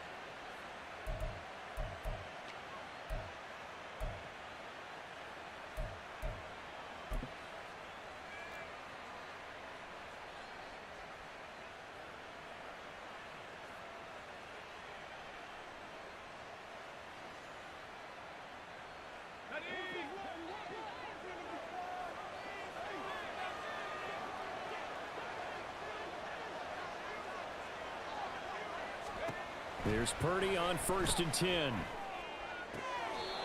Here's Purdy on 1st and 10.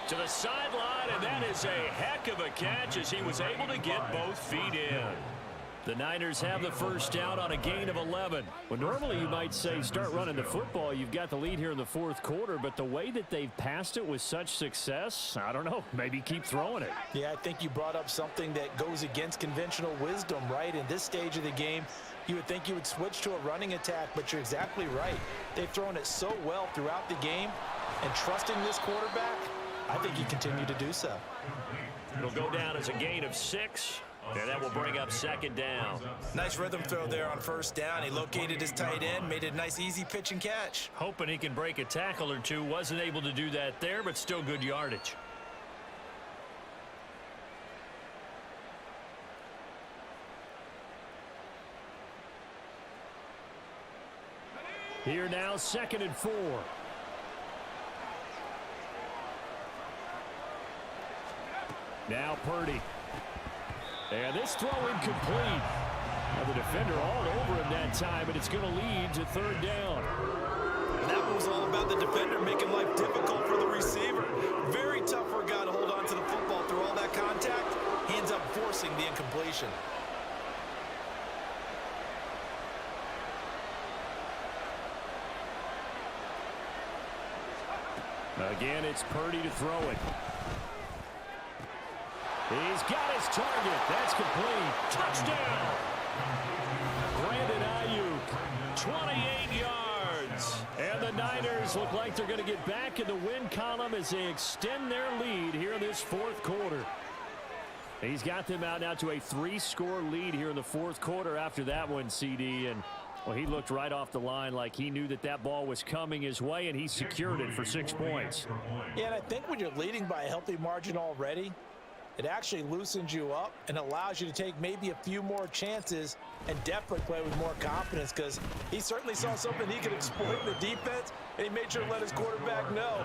To the sideline, and that is a heck of a catch as he was able to get both feet in. The Niners have the first down on a gain of 11. Well, normally you might say start running the football. You've got the lead here in the 4th quarter, but the way that they've passed it with such success, I don't know, maybe keep throwing it. Yeah, I think you brought up something that goes against conventional wisdom, right? In this stage of the game, you would think you would switch to a running attack, but you're exactly right. They've thrown it so well throughout the game, and trusting this quarterback, I think you continue to do so. It'll go down as a gain of 6. And that will bring up 2nd down. Nice rhythm throw there on 1st down. He located his tight end, made it a nice easy pitch and catch. Hoping he can break a tackle or two. Wasn't able to do that there, but still good yardage. Here now, 2nd and 4. Now Purdy. And this throw incomplete. Now the defender all over him that time, and it's going to lead to 3rd down. And that was all about the defender making life difficult for the receiver. Very tough for a guy to hold on to the football through all that contact. He ends up forcing the incompletion. Again, it's Purdy to throw it. He's got his target. That's complete. Touchdown. Brandon Ayuk, 28 yards. And the Niners look like they're going to get back in the win column as they extend their lead here in this 4th quarter. He's got them out now to a 3-score lead here in the 4th quarter after that one, CD. And, well, he looked right off the line like he knew that that ball was coming his way, and he secured it for 6 points. Yeah, and I think when you're leading by a healthy margin already, it actually loosens you up and allows you to take maybe a few more chances and definitely play with more confidence because he certainly saw something he could exploit in the defense, and he made sure to let his quarterback know,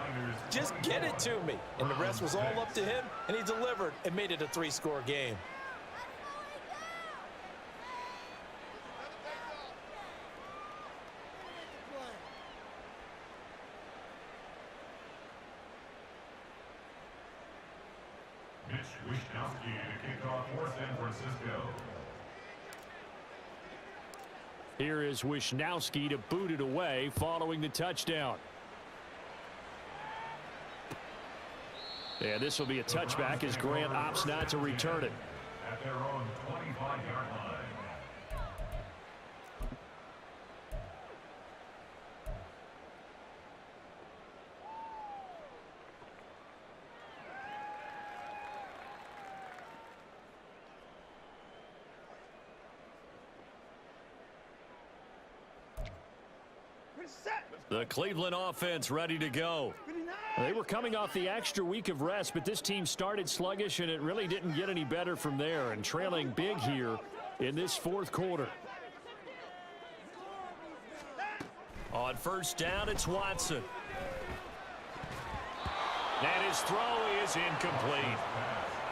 just get it to me. And the rest was all up to him, and he delivered and made it a 3-score game. Here is Wishnowski to boot it away following the touchdown. Yeah, this will be a touchback as Grant opts not to return it. At their own 25-yard line. The Cleveland offense ready to go. They were coming off the extra week of rest, but this team started sluggish, and it really didn't get any better from there, and trailing big here in this 4th quarter. On 1st down, it's Watson. And his throw is incomplete.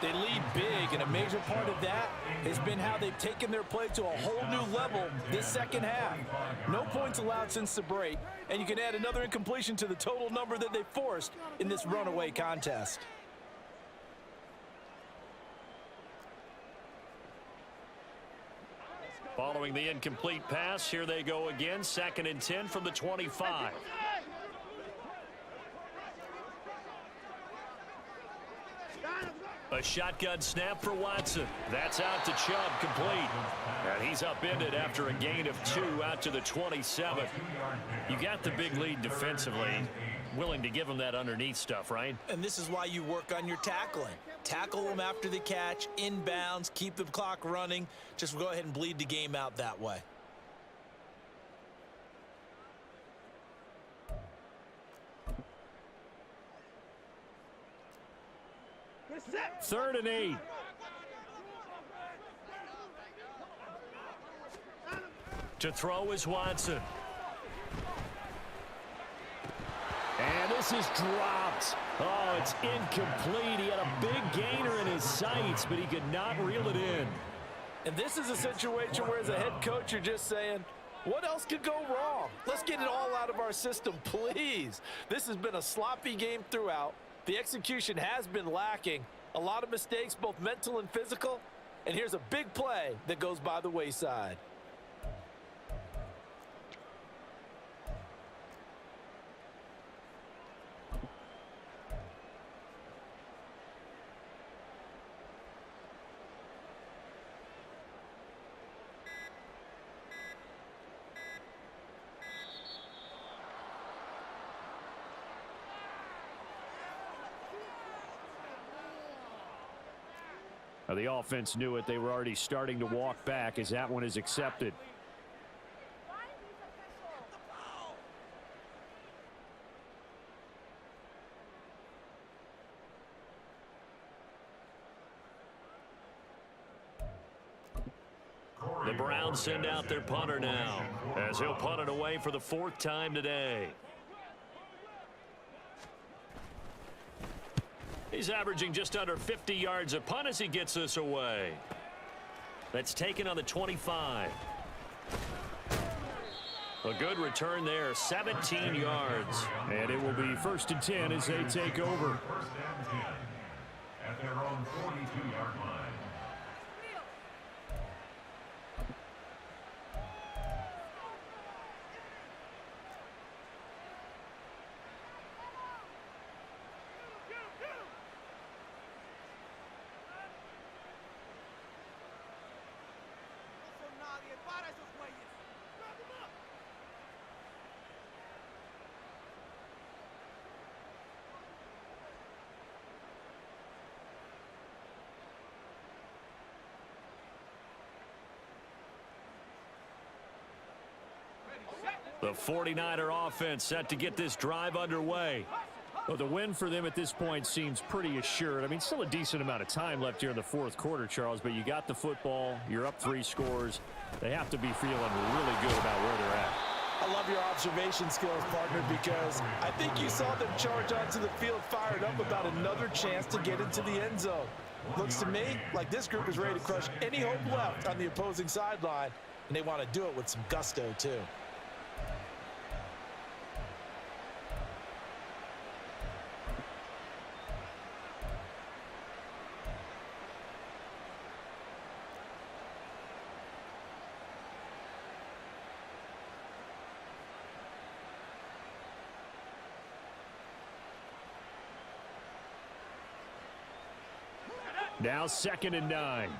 They lead big, and a major part of that has been how they've taken their play to a whole new level this second half. No points allowed since the break, and you can add another incompletion to the total number that they forced in this runaway contest. Following the incomplete pass, here they go again, 2nd and 10 from the 25. A shotgun snap for Watson. That's out to Chubb, complete. And he's upended after a gain of 2 out to the 27. You got the big lead defensively. Willing to give him that underneath stuff, right? And this is why you work on your tackling. Tackle them after the catch, inbounds, keep the clock running. Just go ahead and bleed the game out that way. Third and 8. To throw is Watson. And this is dropped. Oh, it's incomplete. He had a big gainer in his sights, but he could not reel it in. And this is a situation where, as a head coach, you're just saying, what else could go wrong? Let's get it all out of our system, please. This has been a sloppy game throughout. The execution has been lacking. A lot of mistakes, both mental and physical. And here's a big play that goes by the wayside. Now, the offense knew it. They were already starting to walk back as that one is accepted. The Browns send out their punter now, as he'll punt it away for the 4th time today. He's averaging just under 50 yards a punt as he gets this away. That's taken on the 25. A good return there, 17 yards. And it will be 1st and 10 as they take over. 1st and 10 at their own 42-yard line. The 49er offense set to get this drive underway. Well, the win for them at this point seems pretty assured. I mean, still a decent amount of time left here in the 4th quarter, Charles, but you got the football. You're up 3 scores. They have to be feeling really good about where they're at. I love your observation skills, partner, because I think you saw them charge onto the field fired up about another chance to get into the end zone. Looks to me like this group is ready to crush any hope left on the opposing sideline, and they want to do it with some gusto, too. Now 2nd and 9.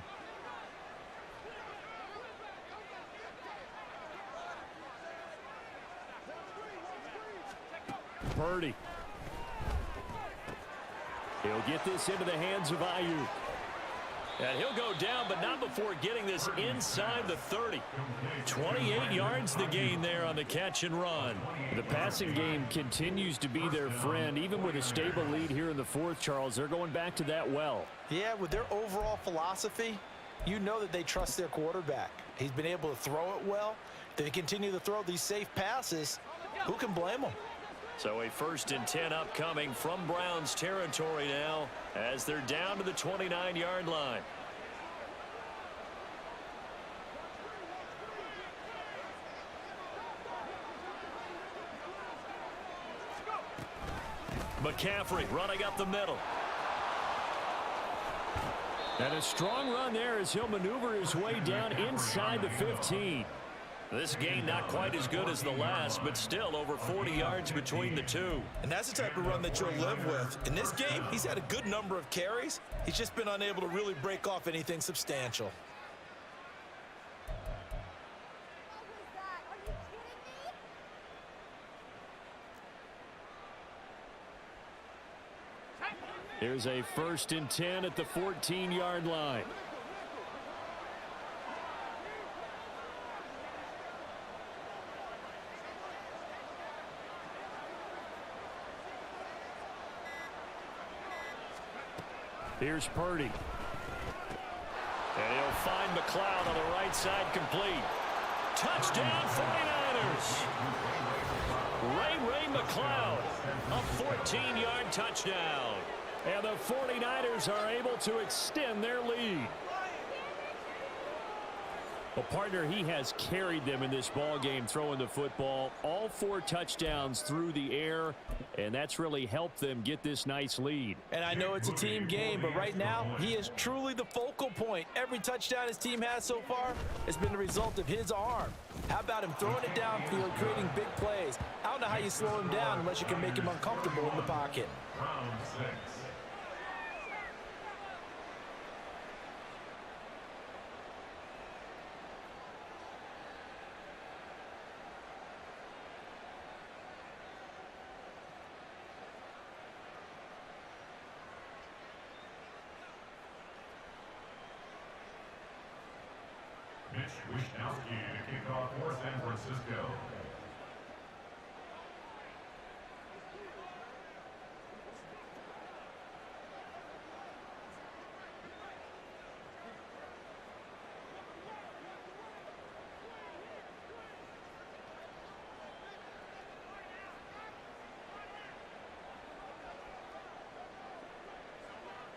Purdy. He'll get this into the hands of Ayuk. And he'll go down, but not before getting this inside the 30. 28 yards the gain there on the catch and run. The passing game continues to be their friend. Even with a stable lead here in the 4th, Charles, they're going back to that well. Yeah, with their overall philosophy, you know that they trust their quarterback. He's been able to throw it well. They continue to throw these safe passes. Who can blame them? So a 1st and 10 upcoming from Browns territory now as they're down to the 29-yard line. McCaffrey running up the middle. And a strong run there as he'll maneuver his way down inside the 15. This game not quite as good as the last, but still over 40 yards between the two. And that's the type of run that you'll live with. In this game, he's had a good number of carries. He's just been unable to really break off anything substantial. Here's a 1st and 10 at the 14-yard line. Here's Purdy. And he'll find McLeod on the right side, complete. Touchdown 49ers. Ray McLeod, a 14-yard touchdown. And the 49ers are able to extend their lead. Well, partner, he has carried them in this ball game throwing the football. All 4 touchdowns through the air, and that's really helped them get this nice lead. And I know it's a team game, but right now he is truly the focal point. Every touchdown his team has so far has been the result of his arm. How about him throwing it downfield, creating big plays? I don't know how you slow him down unless you can make him uncomfortable in the pocket. Round 6. Mitch Wishnowsky to kick off for San Francisco.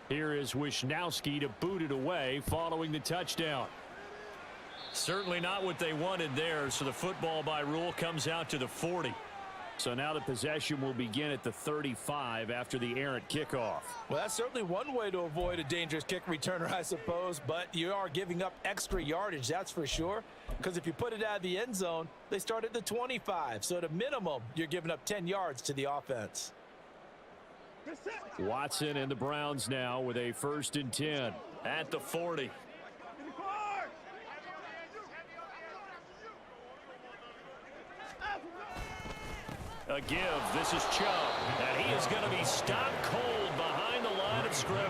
Here is Wishnowsky to boot it away following the touchdown. Certainly not what they wanted there, so the football by rule comes out to the 40. So now the possession will begin at the 35 after the errant kickoff. Well, that's certainly one way to avoid a dangerous kick returner, I suppose, but you are giving up extra yardage, that's for sure, because if you put it out of the end zone, they start at the 25, so at a minimum, you're giving up 10 yards to the offense. Watson and the Browns now with a 1st and 10 at the 40. A give. This is Chubb. And he is going to be stopped cold behind the line of scrimmage.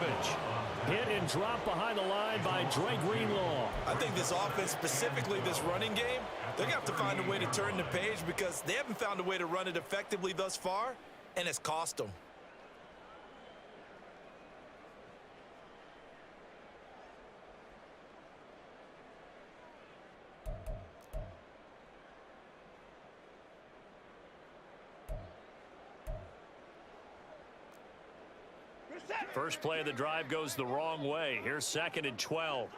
Hit and drop behind the line by Dre Greenlaw. I think this offense, specifically this running game, they're going to have to find a way to turn the page because they haven't found a way to run it effectively thus far, and it's cost them. First play of the drive goes the wrong way. Here's 2nd and 12.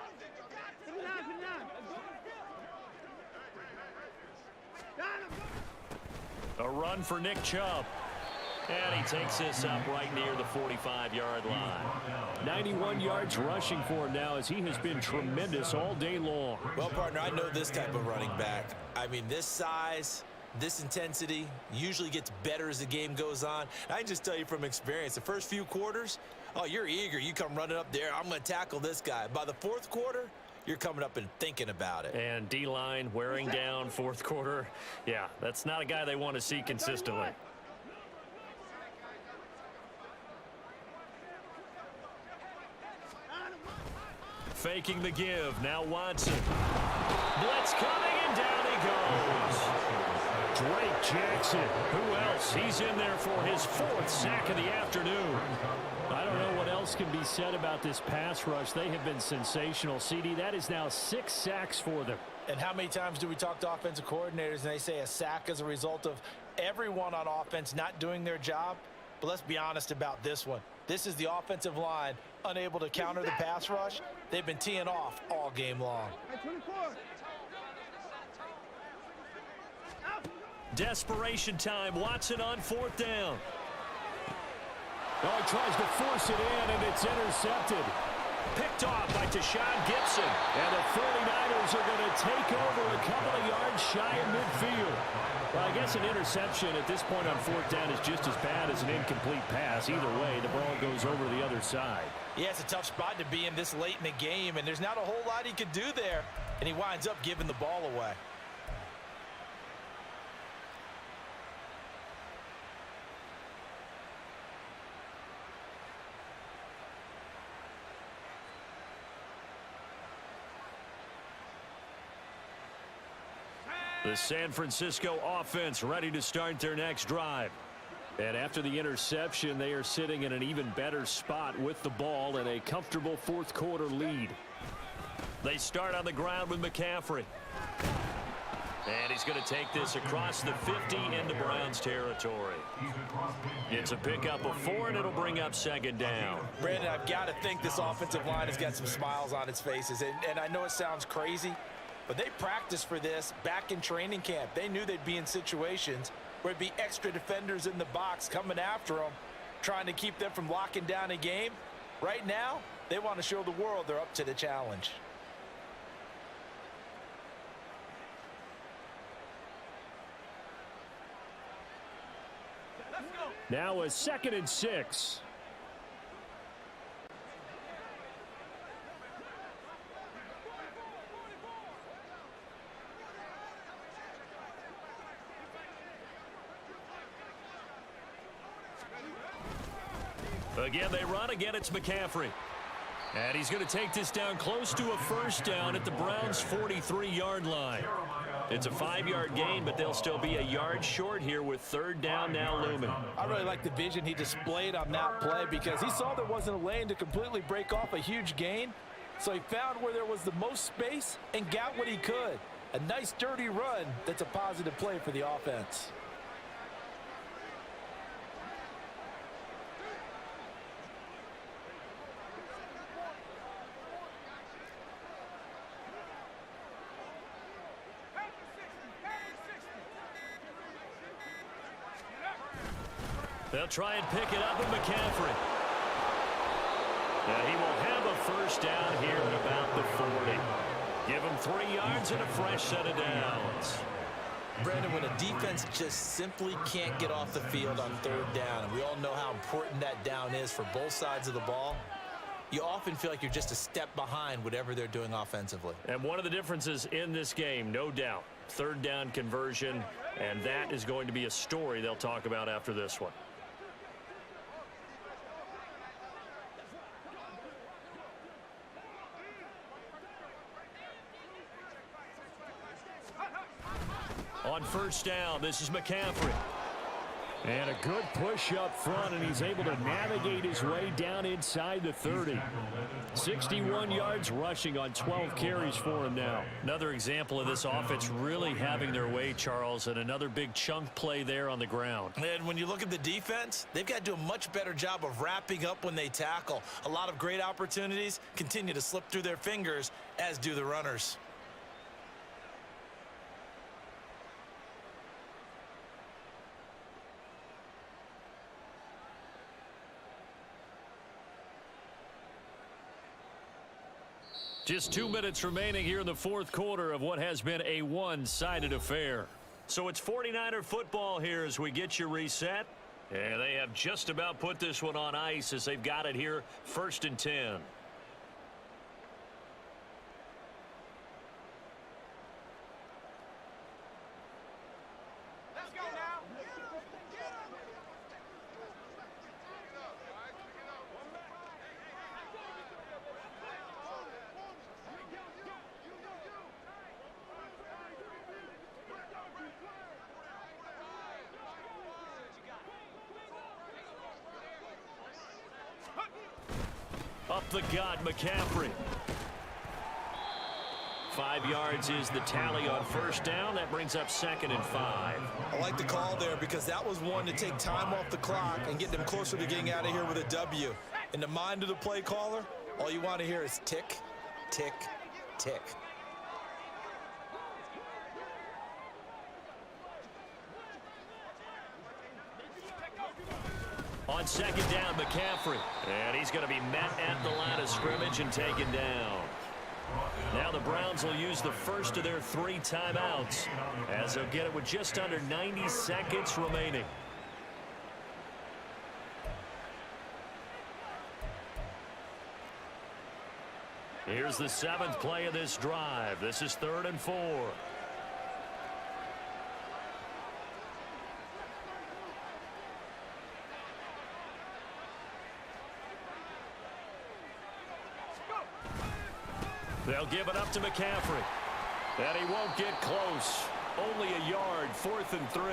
A run for Nick Chubb. And he takes this up right near the 45-yard line. 91 yards rushing for him now as he has been tremendous all day long. Well, partner, I know this type of running back. I mean, this size, this intensity usually gets better as the game goes on. I can just tell you from experience, the first few quarters, oh, you're eager. You come running up there. I'm going to tackle this guy. By the 4th quarter, you're coming up and thinking about it. And D-line wearing down 4th quarter. Yeah, that's not a guy they want to see consistently. Faking the give. Now Watson. Blitz coming, and down he goes. Drake Jackson. Who else? He's in there for his 4th sack of the afternoon. I don't know what else can be said about this pass rush. They have been sensational. CD, that is now 6 sacks for them. And how many times do we talk to offensive coordinators and they say a sack as a result of everyone on offense not doing their job, but let's be honest about this one. This is the offensive line unable to counter the pass rush. They've been teeing off all game long. Desperation time. Watson on 4th down. Oh, he tries to force it in, and it's intercepted. Picked off by Tashawn Gibson. And the 49ers are going to take over a couple of yards shy of midfield. Well, I guess an interception at this point on 4th down is just as bad as an incomplete pass. Either way, the ball goes over the other side. Yeah, it's a tough spot to be in this late in the game, and there's not a whole lot he could do there, and he winds up giving the ball away. The San Francisco offense ready to start their next drive. And after the interception, they are sitting in an even better spot with the ball and a comfortable 4th quarter lead. They start on the ground with McCaffrey. And he's going to take this across the 50 into Browns territory. It's a pickup of 4, and it'll bring up 2nd down. Brandon, I've got to think this offensive line has got some smiles on its faces. And I know it sounds crazy, but they practiced for this back in training camp. They knew they'd be in situations where it'd be extra defenders in the box coming after them, trying to keep them from locking down a game. Right now, they want to show the world they're up to the challenge. Now a 2nd and 6. Again, they run. Again, it's McCaffrey. And he's going to take this down close to a 1st down at the Browns' 43-yard line. It's a 5-yard gain, but they'll still be a yard short here with 3rd down now looming. I really like the vision he displayed on that play because he saw there wasn't a lane to completely break off a huge gain. So he found where there was the most space and got what he could. A nice, dirty run that's a positive play for the offense. They'll try and pick it up with McCaffrey. And he will have a 1st down here at about the 40. Give him 3 yards and a fresh set of downs. Brandon, when a defense just simply can't get off the field on 3rd down, and we all know how important that down is for both sides of the ball, you often feel like you're just a step behind whatever they're doing offensively. And one of the differences in this game, no doubt, 3rd down conversion, and that is going to be a story they'll talk about after this one. On 1st down, this is McCaffrey. And a good push up front, and he's able to navigate his way down inside the 30. 61 yards rushing on 12 carries for him now. Another example of this offense really having their way, Charles, and another big chunk play there on the ground. And when you look at the defense, they've got to do a much better job of wrapping up when they tackle. A lot of great opportunities continue to slip through their fingers, as do the runners. Just 2 minutes remaining here in the 4th quarter of what has been a one-sided affair. So it's 49er football here as we get you reset. And they have just about put this one on ice as they've got it here 1st and 10. Let's go now. Up the gut, McCaffrey. 5 yards is the tally on first down. That brings up 2nd and 5. I like the call there because that was one to take time off the clock and get them closer to getting out of here with a W. In the mind of the play caller, all you want to hear is tick, tick, tick. On 2nd down, McCaffrey. And he's going to be met at the line of scrimmage and taken down. Now the Browns will use the first of their 3 timeouts as they'll get it with just under 90 seconds remaining. Here's the 7th play of this drive. This is 3rd and 4. They'll give it up to McCaffrey. And he won't get close. Only a yard, 4th and 3.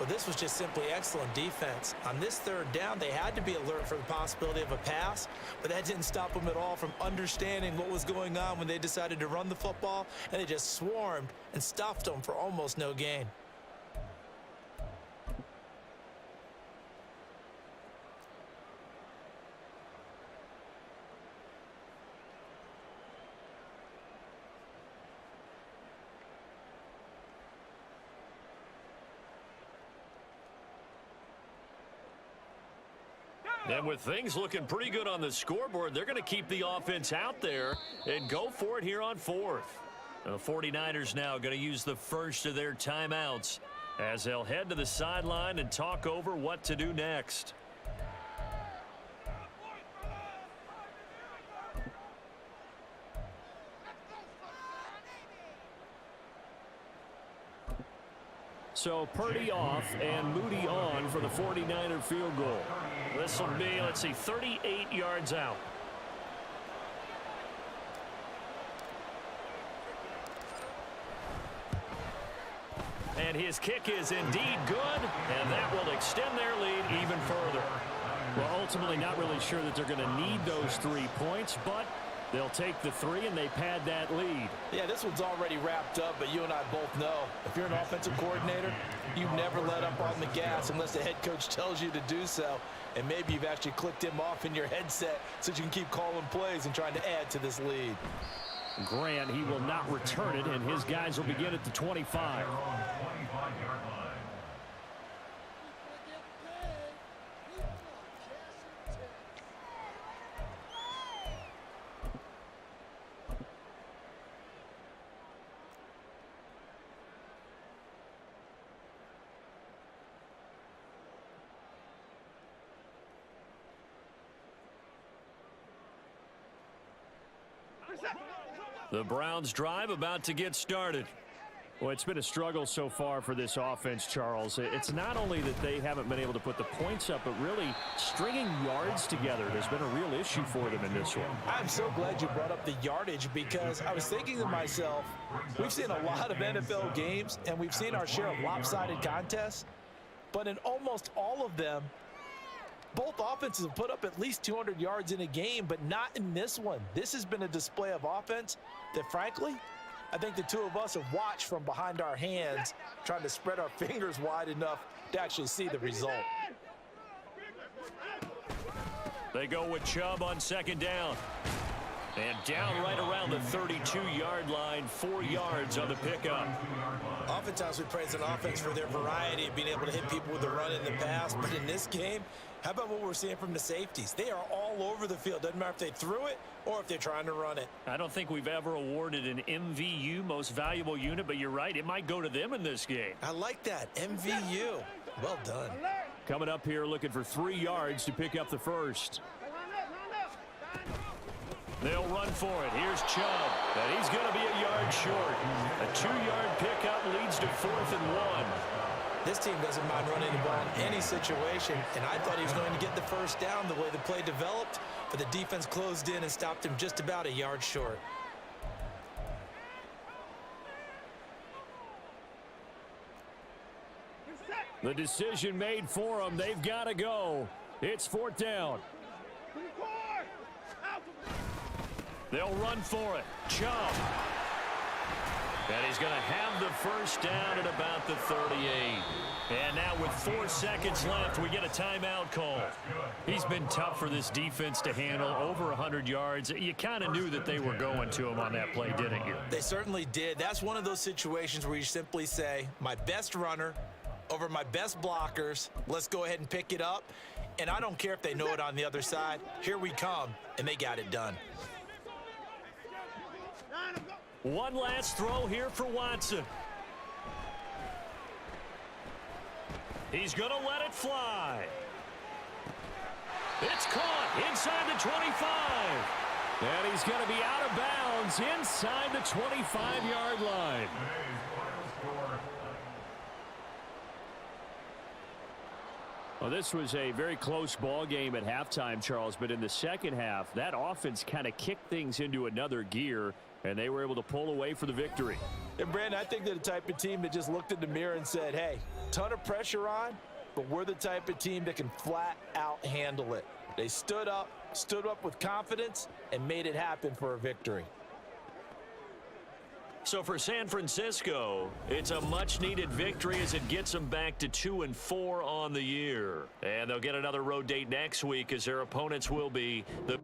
Well, this was just simply excellent defense. On this 3rd down, they had to be alert for the possibility of a pass, but that didn't stop them at all from understanding what was going on when they decided to run the football, and they just swarmed and stuffed them for almost no gain. And with things looking pretty good on the scoreboard, they're going to keep the offense out there and go for it here on 4th. The 49ers now going to use the first of their timeouts as they'll head to the sideline and talk over what to do next. So Purdy off and Moody on for the 49er field goal. This will be, let's see, 38 yards out. And his kick is indeed good, and that will extend their lead even further. Well, ultimately not really sure that they're going to need those 3 points, but they'll take the 3 and they pad that lead. Yeah, this one's already wrapped up, but you and I both know if you're an offensive coordinator, you never let up on the gas unless the head coach tells you to do so. And maybe you've actually clicked him off in your headset so you can keep calling plays and trying to add to this lead. Grant, he will not return it, and his guys will begin at the 25. The Browns drive about to get started. Well, it's been a struggle so far for this offense, Charles. It's not only that they haven't been able to put the points up, but really stringing yards together has been a real issue for them in this one. I'm so glad you brought up the yardage because I was thinking to myself, we've seen a lot of NFL games and we've seen our share of lopsided contests, but in almost all of them, both offenses have put up at least 200 yards in a game, but not in this one. This has been a display of offense that, frankly, I think the two of us have watched from behind our hands, trying to spread our fingers wide enough to actually see the result. They go with Chubb on 2nd down. And down right around the 32-yard line, 4 yards on the pickup. Oftentimes we praise an offense for their variety of being able to hit people with the run in the pass, but in this game, how about what we're seeing from the safeties? They are all over the field. Doesn't matter if they threw it or if they're trying to run it. I don't think we've ever awarded an MVU, most valuable unit, but you're right, it might go to them in this game. I like that, MVU. Well done. Coming up here looking for 3 yards to pick up the first. They'll run for it. Here's Chubb, and he's going to be a yard short. A 2-yard pickup leads to 4th and 1. This team doesn't mind running the ball in any situation, and I thought he was going to get the first down the way the play developed, but the defense closed in and stopped him just about a yard short. The decision made for them. They've got to go. It's 4th down. They'll run for it. Chubb. And he's going to have the first down at about the 38. And now with 4 seconds left, we get a timeout call. He's been tough for this defense to handle, over 100 yards. You kind of knew that they were going to him on that play, didn't you? They certainly did. That's one of those situations where you simply say, my best runner over my best blockers, let's go ahead and pick it up. And I don't care if they know it on the other side. Here we come, and they got it done. One last throw here for Watson. He's going to let it fly. It's caught inside the 25. And he's going to be out of bounds inside the 25-yard line. Well, this was a very close ball game at halftime, Charles, but in the second half, that offense kind of kicked things into another gear, and they were able to pull away for the victory. And, Brandon, I think they're the type of team that just looked in the mirror and said, hey, ton of pressure on, but we're the type of team that can flat out handle it. They stood up with confidence, and made it happen for a victory. So for San Francisco, it's a much-needed victory as it gets them back to 2-4 on the year. And they'll get another road date next week as their opponents will be the